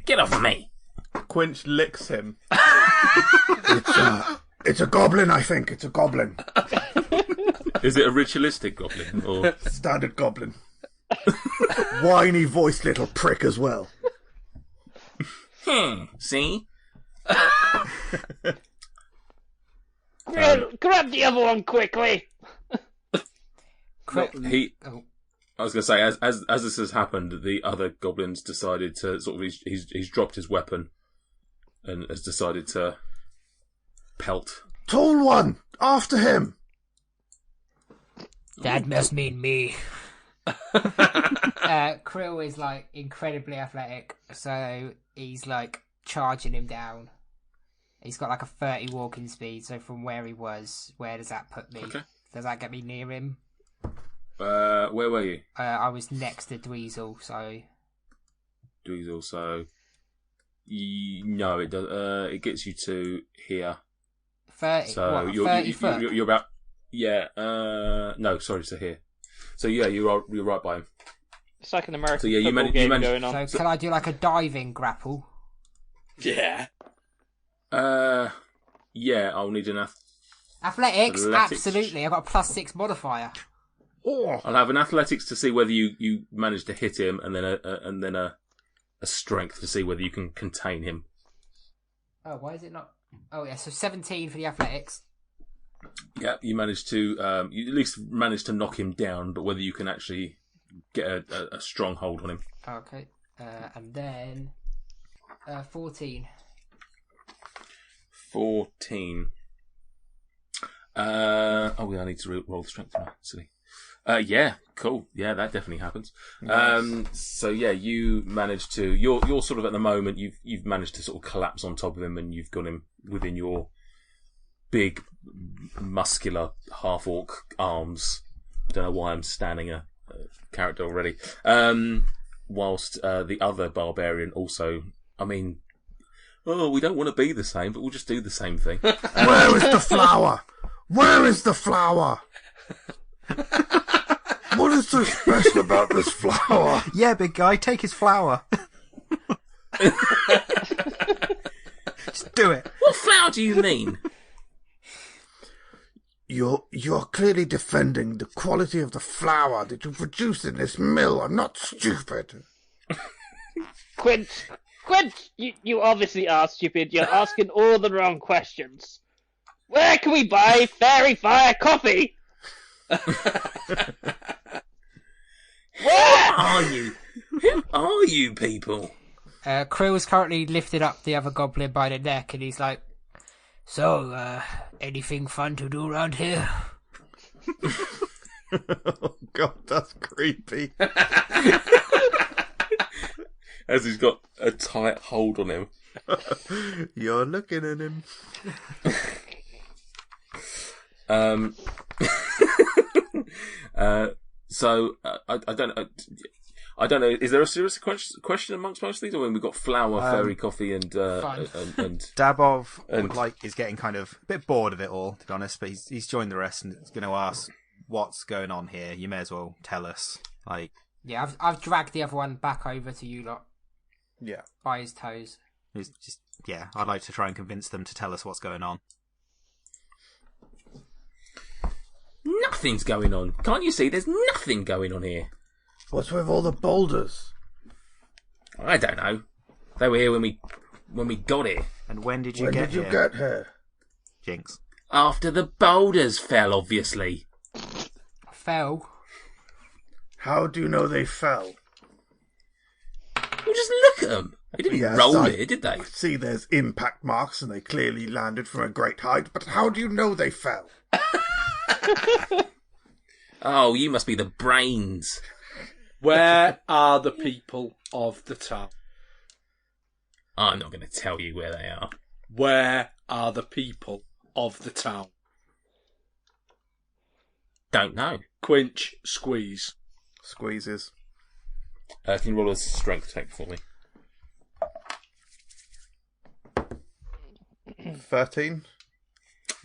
get off of me! Quinch licks him. It's a goblin, I think. It's a goblin. Is it a ritualistic goblin? Or Standard goblin. Whiny voiced little prick as well. see? Grab the other one quickly. He... Oh. I was going to say, as this has happened, the other goblins decided to sort of... He's dropped his weapon and has decided to pelt. Tall one! After him! That must mean me. Krill is like incredibly athletic, so he's like charging him down. He's got like a 30 walking speed, so from where he was, where does that put me? Okay. Does that get me near him? Where were you? I was next to Dweezil, so... Dweezil, so... No, it does. It gets you to here. 30, So what, you're 30 foot? you're about... Yeah, no, sorry, so here. So yeah, you're right by him. It's like an American So, yeah, you football managed- game managed- going on. So can I do like a diving grapple? Yeah. Yeah, I'll need an Athletics? Athletics. Absolutely. I've got a +6 modifier. I'll have an athletics to see whether you manage to hit him, and then a strength to see whether you can contain him. Oh, why is it not? Oh yeah, so 17 for the athletics. Yeah, you managed to you at least managed to knock him down, but whether you can actually get a strong hold on him. Okay, and then 14. 14. I need to roll the strength now. Silly. Yeah, cool. Yeah, that definitely happens. Nice. So yeah, you managed to. You're sort of at the moment. You've managed to sort of collapse on top of him, and you've got him within your big, muscular half orc arms. I don't know why I'm standing a character already. Whilst the other barbarian also. I mean, we don't want to be the same, but we'll just do the same thing. Where is the flower? Where is the flower? What is so special about this flower? Yeah, big guy, take his flower. Just do it. What flower do you mean? You're clearly defending the quality of the flour that you produce in this mill. I'm not stupid. Quint, you obviously are stupid. You're asking all the wrong questions. Where can we buy Fairy Fire coffee? Where? Are you? Who are you people? Krill has currently lifted up the other goblin by the neck, and he's like, "So, anything fun to do around here?" Oh god, that's creepy. As he's got a tight hold on him. You're looking at him. So I don't know. I don't know. Is there a serious question amongst most of these, or when we've got flour, fairy coffee, and Dabov and is getting kind of a bit bored of it all, to be honest. But he's joined the rest and is going to ask, "What's going on here? You may as well tell us." Yeah, I've dragged the other one back over to you lot. Yeah. By his toes. It's just, I'd like to try and convince them to tell us what's going on. Nothing's going on. Can't you see? There's nothing going on here. What's with all the boulders? I don't know. They were here when we got here. And when did you When get did you here? get here? Jinx. After the boulders fell, obviously. Fell. How do you know they fell? Well, just look at them. They didn't roll here, did they? See, there's impact marks, and they clearly landed from a great height. But how do you know they fell? Oh, you must be the brains. Where are the people of the town? I'm not going to tell you where they are. Where are the people of the town? Don't know. Quinch, squeeze. Squeezes. Can you roll a strength check for me? 13.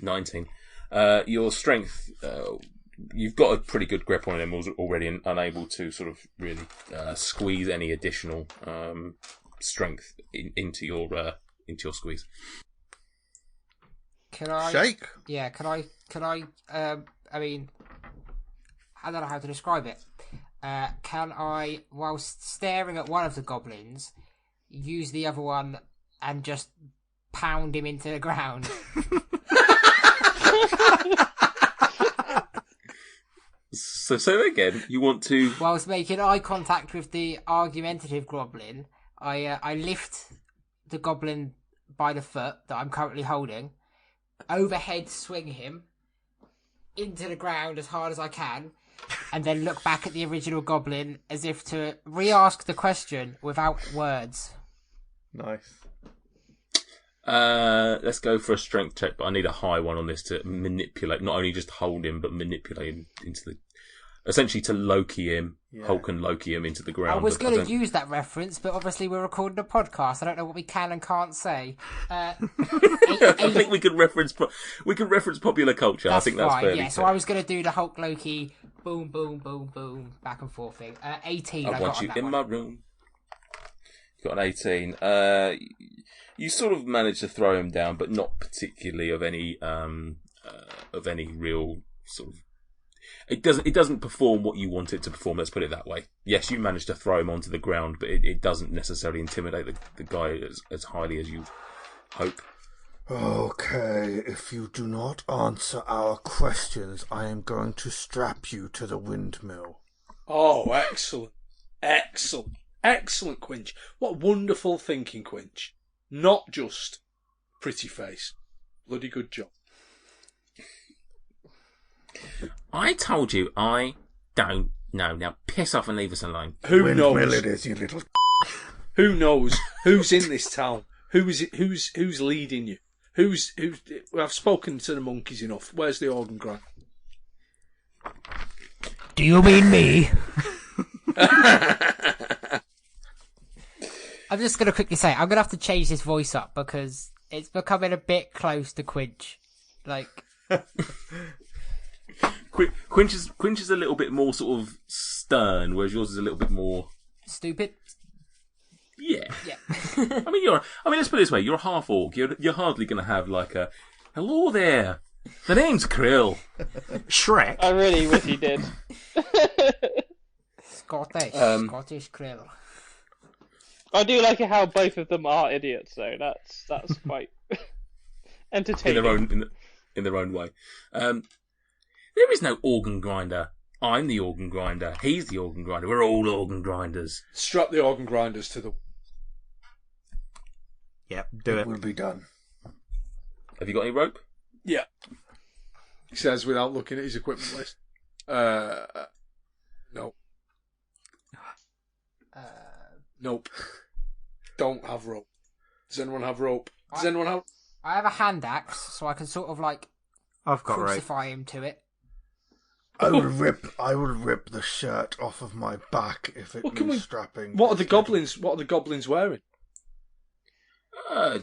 19. Your strength, you've got a pretty good grip on them already, and unable to sort of really squeeze any additional strength into your squeeze. Can I Shake? Yeah, can I I mean, I don't know how to describe it. Can I, whilst staring at one of the goblins, use the other one and just pound him into the ground? So say that again. You want to... Whilst making eye contact with the argumentative goblin, I lift the goblin by the foot that I'm currently holding, overhead swing him into the ground as hard as I can, and then look back at the original goblin as if to re-ask the question without words. Nice. Let's go for a strength check, but I need a high one on this to manipulate, not only just hold him, but manipulate him into the... Essentially to Loki him, Hulk and Loki him into the ground. I was going to use that reference, but obviously we're recording a podcast. I don't know what we can and can't say. I think we could reference popular culture. That's I think that's fine, fairly yeah. So I was going to do the Hulk Loki boom, boom, boom, boom, back and forth thing. 18. I want you in my room. You got an 18. You sort of managed to throw him down, but not particularly of any real sort of. It doesn't perform what you want it to perform. Let's put it that way. Yes, you managed to throw him onto the ground, but it doesn't necessarily intimidate the guy as highly as you hope. Okay, if you do not answer our questions, I am going to strap you to the windmill. Oh, excellent. Excellent. Excellent, Quinch. What wonderful thinking, Quinch. Not just pretty face. Bloody good job. I told you I don't know. Now piss off and leave us alone. Who Windmill knows? it is, you little... Who knows? Who's in this town? Who's leading you? Who's? I've spoken to the monkeys enough. Where's the organ grind? Do you mean me? I'm just going to quickly say, I'm going to have to change this voice up because it's becoming a bit close to Quinch. Like... Quinch is a little bit more sort of stern, whereas yours is a little bit more stupid. Yeah. Yeah. I mean, let's put it this way: you're a half orc. You're hardly going to have like a hello there. The name's Krill. Shrek. I really wish he did. Scottish Krill. I do like how both of them are idiots, though. That's quite entertaining. In their own way. There is no organ grinder. I'm the organ grinder. He's the organ grinder. We're all organ grinders. Strap the organ grinders to the... Yep, do it. Will be done. Have you got any rope? Yeah. He says without looking at his equipment list. No. Nope. Don't have rope. Does anyone have rope? Does anyone have... I have a hand axe, so I can sort of like I've got rope. crucify him to it. I will rip the shirt off of my back if it means strapping. What are the goblins? What are the goblins wearing?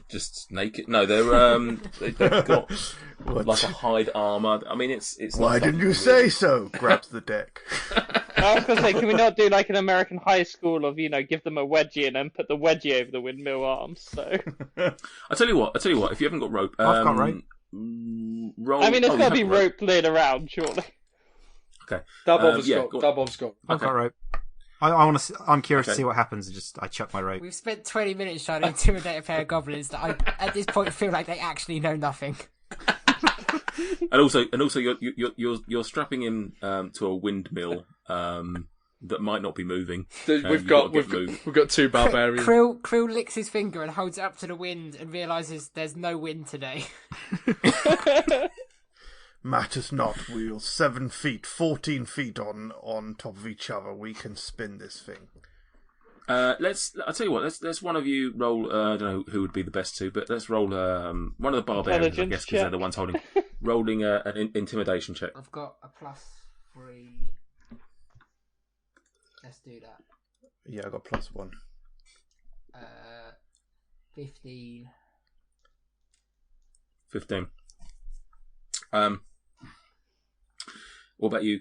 Just naked. No, they've got like a hide armour. I mean, it's. Why didn't you say so? Grabs the deck. I was going to say, can we not do like an American high school of, give them a wedgie and then put the wedgie over the windmill arms? So I tell you what. If you haven't got rope, I've got rope. Roll. I mean, there's got to be rope laid around, surely. Okay. Dabob's got. I've got rope. I'm curious to see what happens. I chuck my rope. We've spent 20 minutes trying to intimidate a pair of goblins that I, at this point, feel like they actually know nothing. And also, you're strapping him to a windmill that might not be moving. We've got two barbarians. Krill licks his finger and holds it up to the wind and realises there's no wind today. Matters not, we'll 7 feet, 14 feet on top of each other. We can spin this thing. I'll tell you what. Let's one of you roll. I don't know who would be the best two, but let's roll one of the barbarians, I guess, because they're the ones rolling an intimidation check. I've got a +3. Let's do that. Yeah, I got +1. 15. 15. What about you,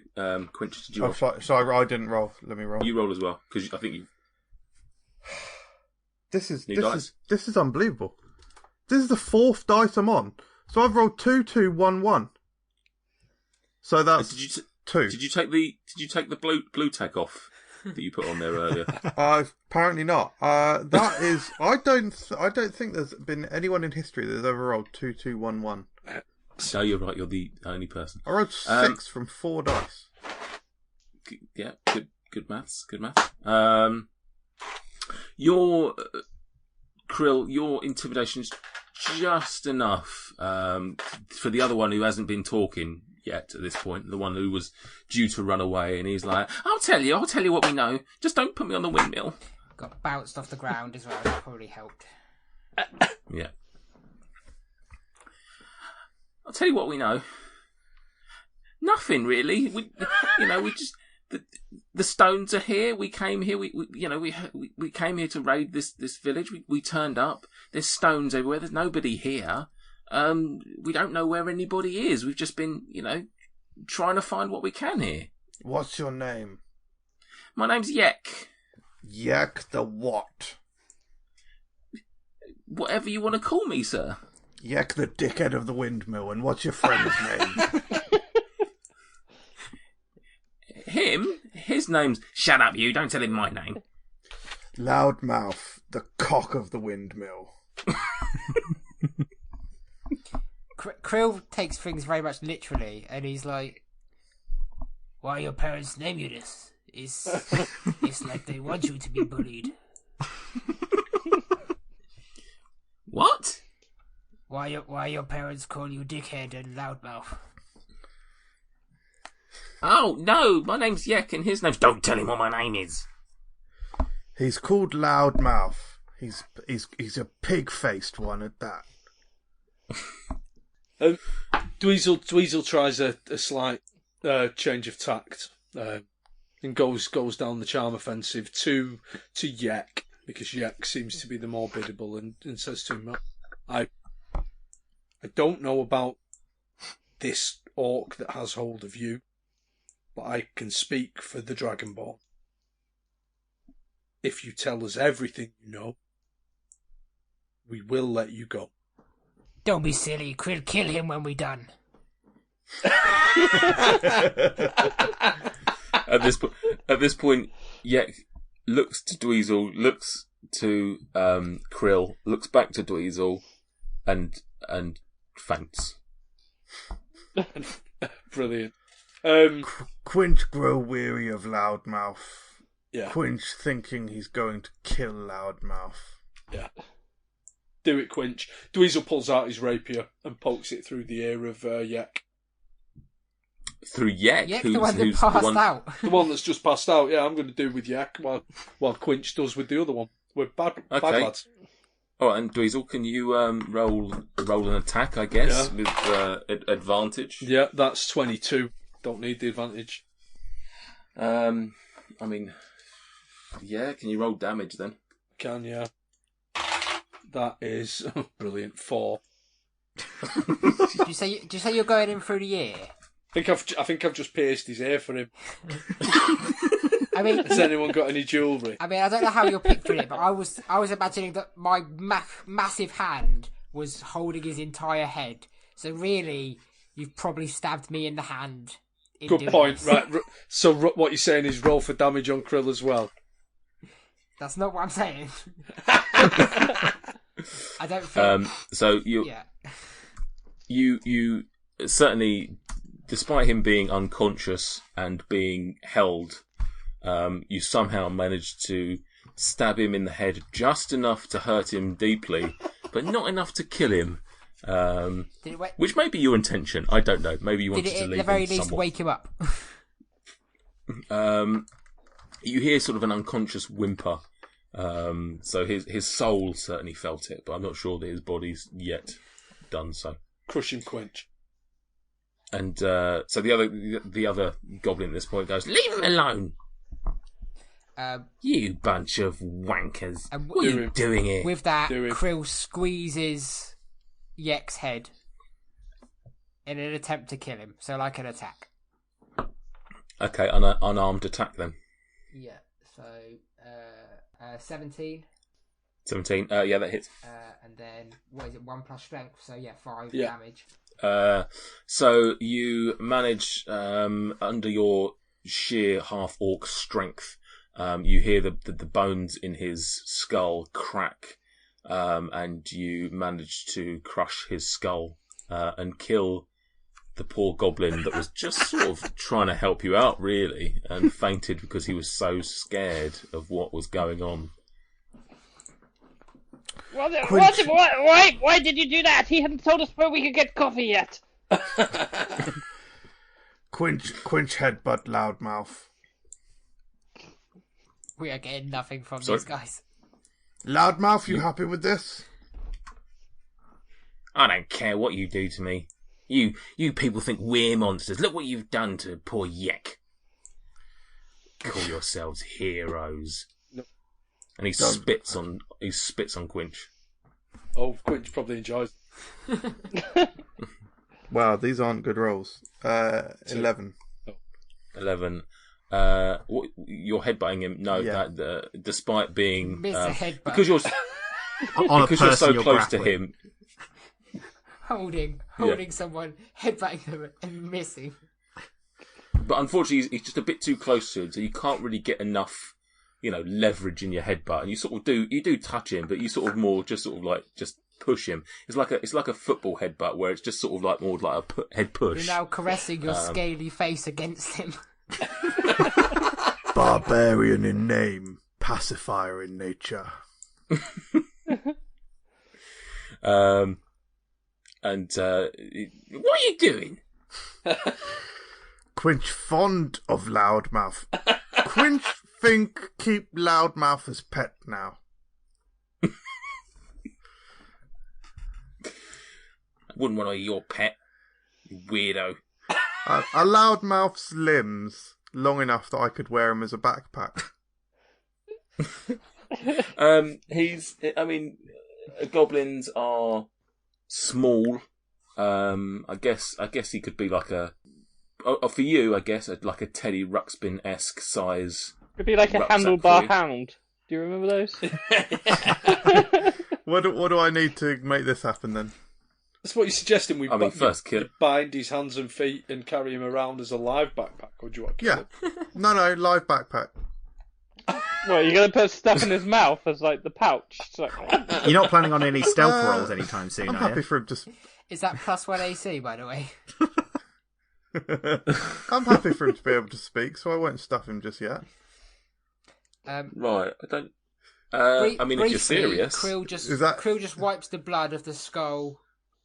Quinch? Did you roll? Sorry, I didn't roll. Let me roll. You roll as well, because I think you. This is unbelievable. This is the 4th dice I'm on. So I've rolled 2, 2, 1, 1. So that's 2. Did you take the blue tag off that you put on there earlier? Apparently not. That is. I don't think there's been anyone in history that's ever rolled 2, 2, 1, 1. No, you're right. You're the only person. I rolled 6 from 4 dice. Yeah, good maths. Your Krill, your intimidation is just enough for the other one who hasn't been talking yet at this point. The one who was due to run away, and he's like, "I'll tell you what we know. Just don't put me on the windmill." Got bounced off the ground as well. That probably helped. Yeah. I'll tell you what we know. Nothing really. We just the stones are here. We came here. We came here to raid this village. We turned up. There's stones everywhere. There's nobody here. We don't know where anybody is. We've just been, trying to find what we can here. What's your name? My name's Yek. Yek the what? Whatever you want to call me, sir. Yek the dickhead of the windmill. And what's your friend's name? His name's... Shut up, you. Don't tell him my name. Loudmouth, the cock of the windmill. Krill takes things very much literally, and he's like, "Why your parents name you this? It's like they want you to be bullied." What? Why your parents call you dickhead and loudmouth? Oh, no, my name's Yek and his name's... Don't tell him what my name is. He's called Loudmouth. He's a pig-faced one at that. Dweezil tries a slight change of tact and goes down the charm offensive to Yek, because Yek seems to be the more biddable, and says to him, I don't know about this orc that has hold of you, but I can speak for the Dragonborn. If you tell us everything you know, we will let you go. Don't be silly. We'll kill him when we're done. At this point, Yek looks to Dweezil, looks to Krill, looks back to Dweezil, and faints. Brilliant. Quinch grow weary of Loudmouth. Yeah. Quinch thinking he's going to kill Loudmouth. Yeah. Do it, Quinch. Dweezil pulls out his rapier and pokes it through the ear of Yek. Through Yek? Yek, the one that passed out. The one that's just passed out, yeah, I'm going to do with Yek, while Quinch does with the other one. We're bad lads. All right, and Dweezil, can you roll an attack, I guess, with advantage? Yeah, that's 22. Don't need the advantage. I mean, yeah. Can you roll damage then? Can, yeah. That is brilliant. 4. Did you say you're going in through the ear? I think I've just pierced his ear for him. I mean, has anyone got any jewellery? I mean, I don't know how you're picturing it, but I was imagining that my massive hand was holding his entire head. So really, you've probably stabbed me in the hand. Good point. This. Right. So what you're saying is roll for damage on Krill as well. That's not what I'm saying. I don't think. So you certainly, despite him being unconscious and being held, you somehow managed to stab him in the head just enough to hurt him deeply, but not enough to kill him. Which may be your intention. I don't know. Maybe you wanted to leave him Did it at the very least somewhat. wake him up? You hear sort of an unconscious whimper. So his soul certainly felt it, but I'm not sure that his body's yet done so. Crush him, Quench. And so the other goblin at this point goes, "Leave him alone! You bunch of wankers! What are you doing here?" With that, Krill squeezes Yek's head in an attempt to kill him. So like an attack. Okay, unarmed attack then. Yeah. So 17. 17. Yeah, that hits. And then what is it? 1 plus strength. So yeah, 5 Yeah. damage. So you manage under your sheer half-orc strength. You hear the bones in his skull crack, and you manage to crush his skull and kill the poor goblin that was just sort of trying to help you out, really, and fainted because he was so scared of what was going on. Why did you do that? He hadn't told us where we could get coffee yet. Quinch headbutt Loudmouth. We are getting nothing from these guys. Loudmouth, you happy with this? I don't care what you do to me. You people think we're monsters. Look what you've done to poor Yek. Call yourselves heroes. No. And he spits on Quinch. Oh, Quinch probably enjoys it. Wow, these aren't good rolls. 11. 11. You're headbutting him. No, Yeah. Despite being Miss a headbutt. because you're so close to him. Holding someone, headbutting them and missing. But unfortunately, he's just a bit too close to him, so you can't really get enough, leverage in your headbutt. And you sort of do touch him, but you sort of more just push him. It's like a football headbutt where it's just sort of like more like a head push. You're now caressing your scaly face against him. Barbarian in name, pacifier in nature. And what are you doing? Quinch fond of Loudmouth. Quinch think keep Loudmouth as pet now. I wouldn't want to be your pet, you weirdo. A Loudmouth's limbs long enough that I could wear him as a backpack. Goblins are small. I guess he could be like for you, I guess, like a Teddy Ruxpin-esque size. It'd be like a handlebar hound. Do you remember those? What do I need to make this happen then? That's what you're suggesting. First kill. Bind his hands and feet and carry him around as a live backpack. Or do you want to kill him? No, live backpack. What, you're going to put stuff in his mouth as like the pouch? You're not planning on any stealth rolls anytime soon, I'm are happy you? for him to... Is that +1 AC, by the way? I'm happy for him to be able to speak, so I won't stuff him just yet. Right, I don't... if you're serious... Krill just wipes the blood of the skull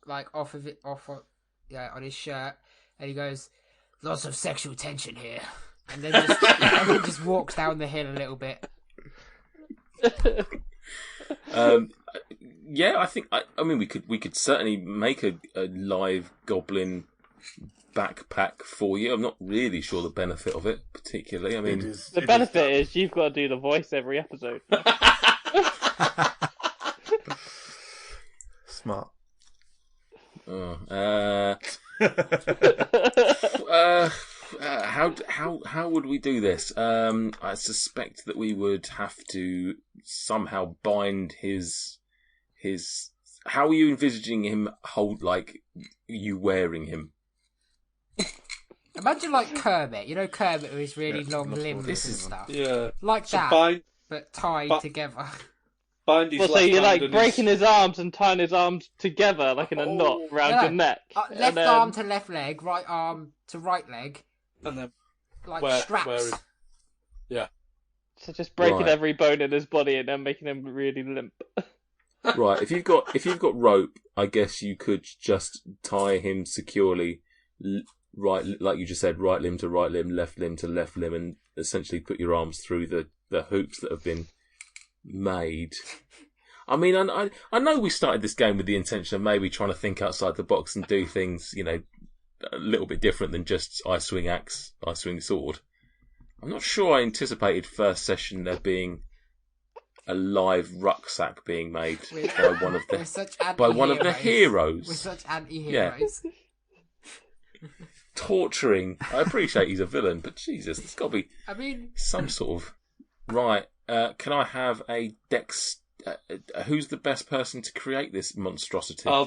on his shirt, and he goes, "Lots of sexual tension here," and then just walks down the hill a little bit. Yeah, I think we could certainly make a live goblin backpack for you. I'm not really sure the benefit of it particularly. I mean, The benefit is you've got to do the voice every episode. Smart. How would we do this? I suspect that we would have to somehow bind his. How are you envisaging him you wearing him? Imagine like Kermit. You know Kermit with his really long limbs and stuff. Yeah. Like So that, but tied together. Bind his Well, so left you're hand like and breaking his arms and tying his arms together like in a knot round Yeah. your neck. Left And then- arm to left leg, right arm to right leg, and then like straps. So just breaking Right. every bone in his body and then making him really limp. Right. If you've got rope, I guess you could just tie him securely. Right, like you just said, right limb to right limb, left limb to left limb, and essentially put your arms through the hoops that have been made. I mean, I know we started this game with the intention of maybe trying to think outside the box and do things, a little bit different than just I swing axe, I swing sword. I'm not sure I anticipated first session there being a live rucksack being made by one of We're such the heroes. We're such anti-heroes. Torturing. I appreciate he's a villain, but Jesus, there's got to be I mean, some sort of right. Can I have a dex? Who's the best person to create this monstrosity? I'll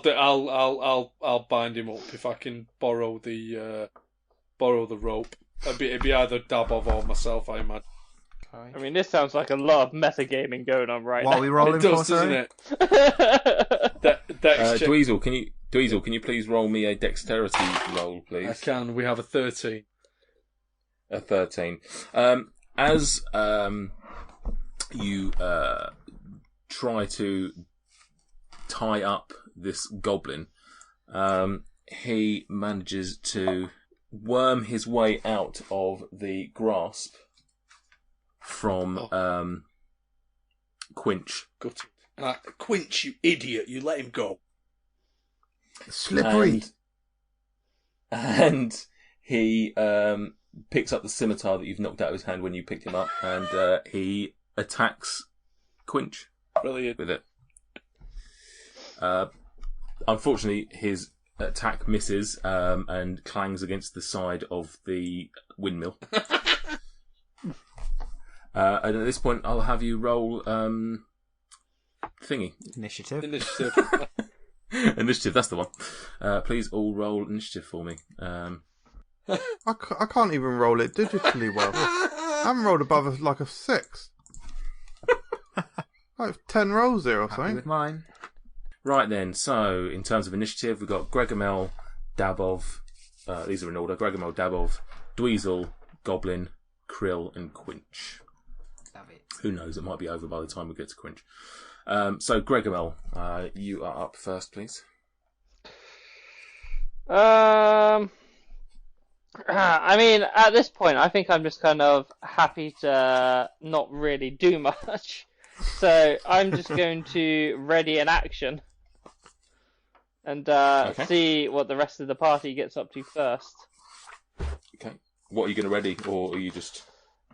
bind him up if I can borrow the rope. It'd be either Dabov or myself, I imagine. I mean, this sounds like a lot of metagaming going on right What now. are we rolling It for, does, doesn't sorry? it? Dex check. Dweezil, can you please roll me a dexterity roll, please? I can. We have a 13. A 13. As you try to tie up this goblin, he manages to worm his way out of the grasp from Quinch. Gut. Quinch, you idiot! You let him go. Slippery. And he picks up the scimitar that you've knocked out of his hand when you picked him up, and he attacks Quinch Brilliant. with it. Unfortunately, his attack misses and clangs against the side of the windmill. And at this point, I'll have you roll thingy. Initiative. Initiative, that's the one. Please all roll initiative for me. I can't even roll it digitally well. I haven't rolled above a 6. Like 10 rolls there or Happy something. with mine. Right then, so in terms of initiative, we've got Gregomel, Dabov, these are in order, Gregomel, Dabov, Dweezil, Goblin, Krill, and Quinch. love it. Who knows, it might be over by the time we get to Quinch. So Gregomel, you are up first, please. I mean, at this point, I think I'm just kind of happy to not really do much. So I'm just going to ready an action and Okay. see what the rest of the party gets up to first. Okay. What are you going to ready, or are you just...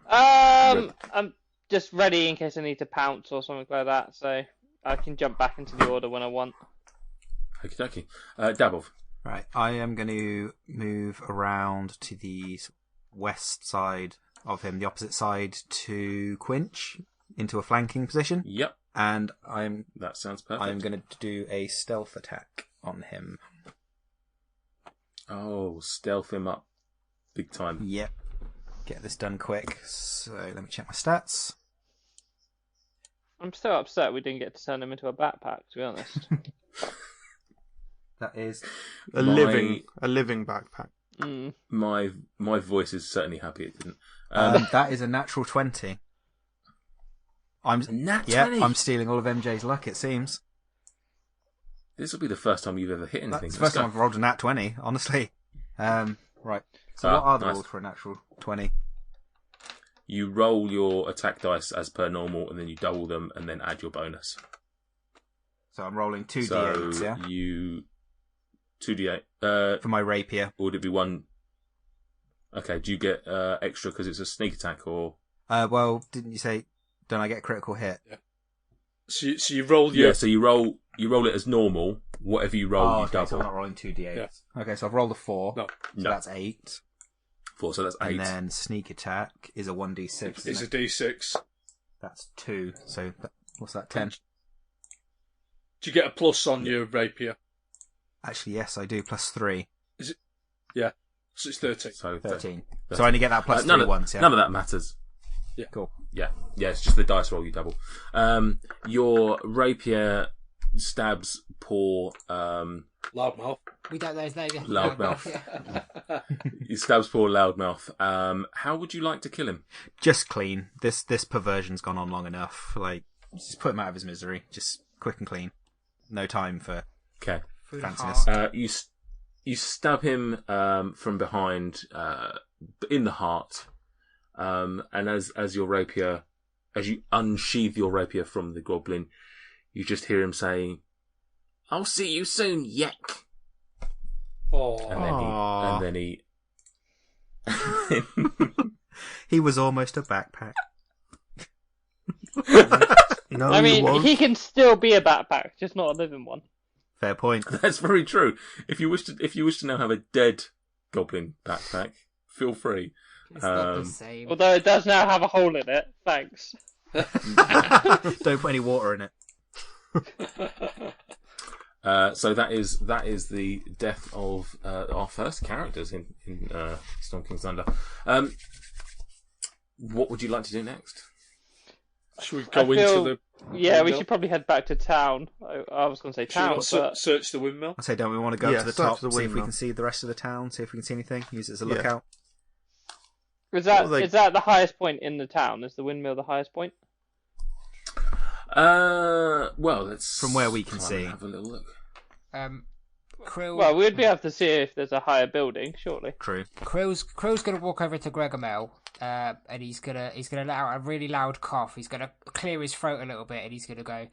I'm just ready in case I need to pounce or something like that, so I can jump back into the order when I want. Okie dokie. Dabov. Right, I am going to move around to the west side of him, the opposite side to Quinch, into a flanking position. Yep, And that sounds perfect. I'm going to do a stealth attack on him. Oh, stealth him up big time. Yep. Get this done quick. So let me check my stats. I'm still upset we didn't get to turn him into a backpack, to be honest. That is A living backpack. My voice is certainly happy it didn't. that is a natural 20. Nat 20? Yeah, I'm stealing all of MJ's luck, it seems. This will be the first time you've ever hit anything. That's the first time I've rolled a nat 20, honestly. Right. So what are the rules for a natural 20? You roll your attack dice as per normal, and then you double them, and then add your bonus. So I'm rolling 2d8s, So yeah? you 2d8. For my rapier. Or would it be 1? Okay, do you get extra because it's a sneak attack, or? Well, didn't you say? Don't I get a critical hit? Yeah. So you roll your... Yeah, so you roll it as normal. Whatever you roll, you double. So I'm not rolling 2d8. Yeah. Okay, so I've rolled a 4. No. So that's 8. 4, so that's 8. And then sneak attack is a 1d6. It's a d6. That's 2. So what's that? 10. Do you get a plus on your rapier? Actually, yes, I do. Plus 3. Is it? Yeah. So it's 13. So 13. So I only get that plus 3 once, yeah? None of that matters. Yeah. Cool. Yeah, it's just the dice roll you double. Your rapier stabs poor... Loudmouth. We don't know his name yet. Loudmouth. Yeah. He stabs poor Loudmouth. How would you like to kill him? Just clean. This perversion's gone on long enough. Like, just put him out of his misery. Just quick and clean. No time for Okay. Through the fanciness. heart. You stab him from behind, in the heart, and as your rapier, as you unsheathe your rapier from the goblin, you just hear him saying, "I'll see you soon, Yak." Oh. And then he He was almost a backpack. No, I you mean, won't. he can still be a backpack, just not a living one. Fair point. That's very true. If you wish to now have a dead goblin backpack, feel free. It's not the same. Although it does now have a hole in it. Thanks. Don't put any water in it. So that is the death of our first characters in Storm King's Thunder. What would you like to do next? Should we go into the... Yeah, we windmill? should probably head back to town. I was going to say Should we town, not but... search the windmill? I say, don't we want to go Yeah, to the search top, the see if we windmill. can see the rest of the town, see if we can see anything, use it as a Yeah. lookout? Is that Well, they- is that the highest point in the town? Is the windmill the highest point? Well, let's From where we can try see. and have a little look. Krill, Well, we'd be able to see if there's a higher building, surely. True. Krill's gonna walk over to Gregomel, and he's gonna let out a really loud cough. He's gonna clear his throat a little bit, and he's gonna go,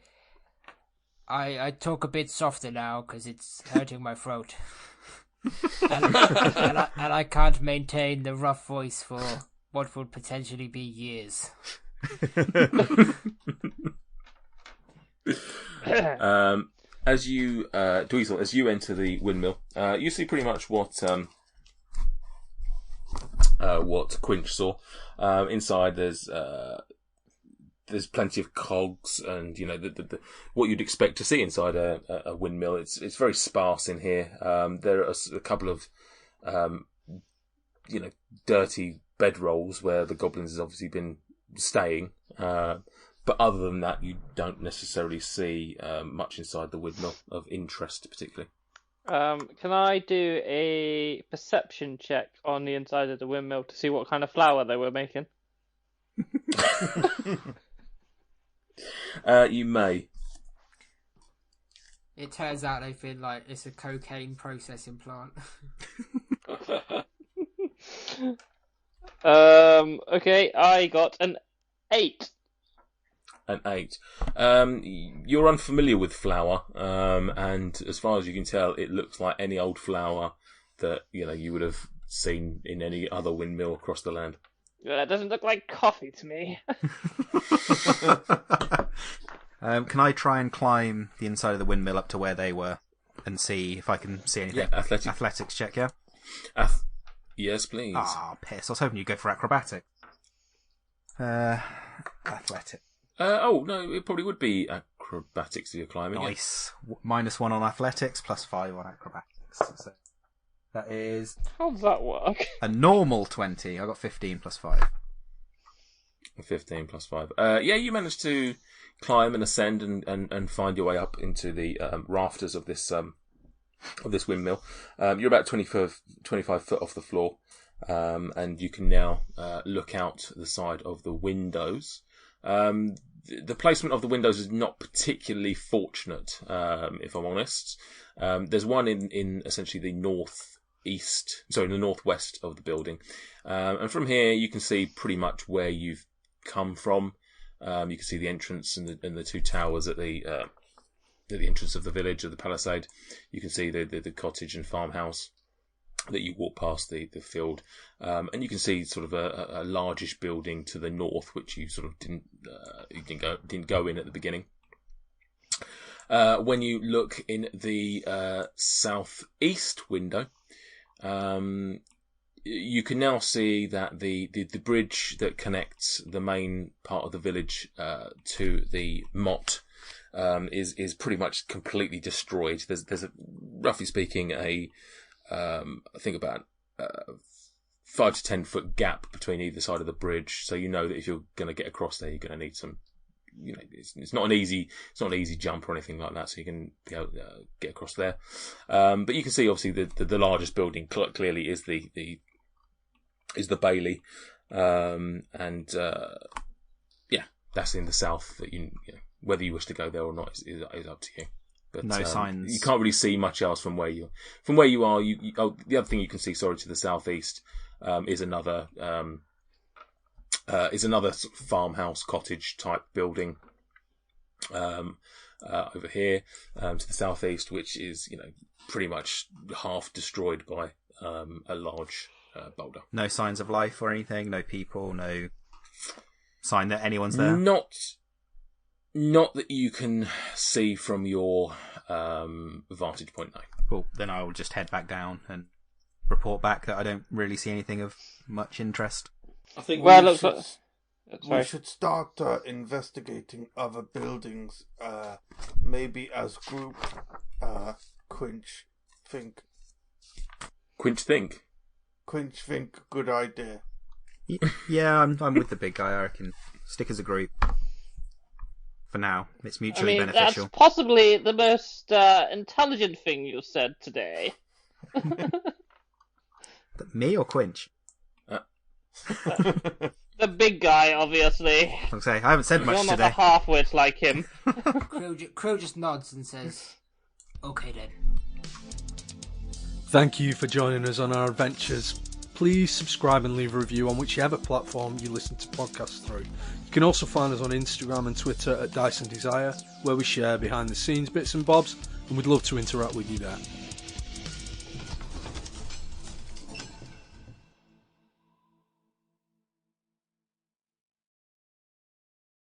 I talk a bit softer now because it's hurting my throat, and I can't maintain the rough voice for what would potentially be years. As you, Dweezil, as you enter the windmill, you see pretty much what Quinch saw. Inside, there's plenty of cogs, and you know the what you'd expect to see inside a windmill. It's very sparse in here. There are a couple of dirty bedrolls where the goblins has obviously been staying. But other than that, you don't necessarily see much inside the windmill of interest, particularly. Can I do a perception check on the inside of the windmill to see what kind of flour they were making? You may. It turns out they feel like it's a cocaine processing plant. Okay, I got an 8. An 8. You're unfamiliar with flour, and as far as you can tell, it looks like any old flour that you would have seen in any other windmill across the land. That doesn't look like coffee to me. Can I try and climb the inside of the windmill up to where they were and see if I can see anything? Yeah, Athletics check, yeah? Yes, please. Ah, piss. I was hoping you'd go for acrobatic. Athletic. Oh, no, it probably would be acrobatics if you're climbing. Nice. -1 on athletics, +5 on acrobatics. So that is How does that work? a normal 20. I got 15 +5. 15 +5. Yeah, you managed to climb and ascend and find your way up into the rafters of this windmill. You're about 25 foot off the floor, and you can now look out the side of the windows. The placement of the windows is not particularly fortunate, if I'm honest. There's one in essentially the northwest of the building, and from here you can see pretty much where you've come from. You can see the entrance and the two towers at the the entrance of the village, of the palisade. You can see the cottage and farmhouse that you walk past the field, and you can see sort of a largish building to the north, which you sort of didn't go in at the beginning. When you look in the southeast window, you can now see that the bridge that connects the main part of the village to the motte is pretty much completely destroyed. There's roughly speaking I think about 5 to 10 foot gap between either side of the bridge, so you know that if you're going to get across there, you're going to need some. It's not an easy jump or anything like that, so you can be able to get across there. But you can see obviously the largest building clearly is the Bailey, and that's in the south. That you know, whether you wish to go there or not is up to you. But no signs. You can't really see much else from where you are. The other thing you can see, to the southeast, is another sort of farmhouse cottage type building over here to the southeast, which is pretty much half destroyed by a large boulder. No signs of life or anything. No people. No sign that anyone's there. Not that you can see from your vantage point, no. Cool. Then I will just head back down and report back that I don't really see anything of much interest. I think we should start investigating other buildings, maybe as group. Quinch think, good idea. Yeah, I'm with the big guy. I reckon stick as a group. For now, it's mutually beneficial. That's possibly the most intelligent thing you said today. Me or Quinch? The big guy, obviously. I haven't said much You're not today. a half-wit like him. Crow just nods and says, "Okay then." Thank you for joining us on our adventures. Please subscribe and leave a review on whichever platform you listen to podcasts through. You can also find us on Instagram and Twitter at Dice and Desire, where we share behind the scenes bits and bobs, and we'd love to interact with you there.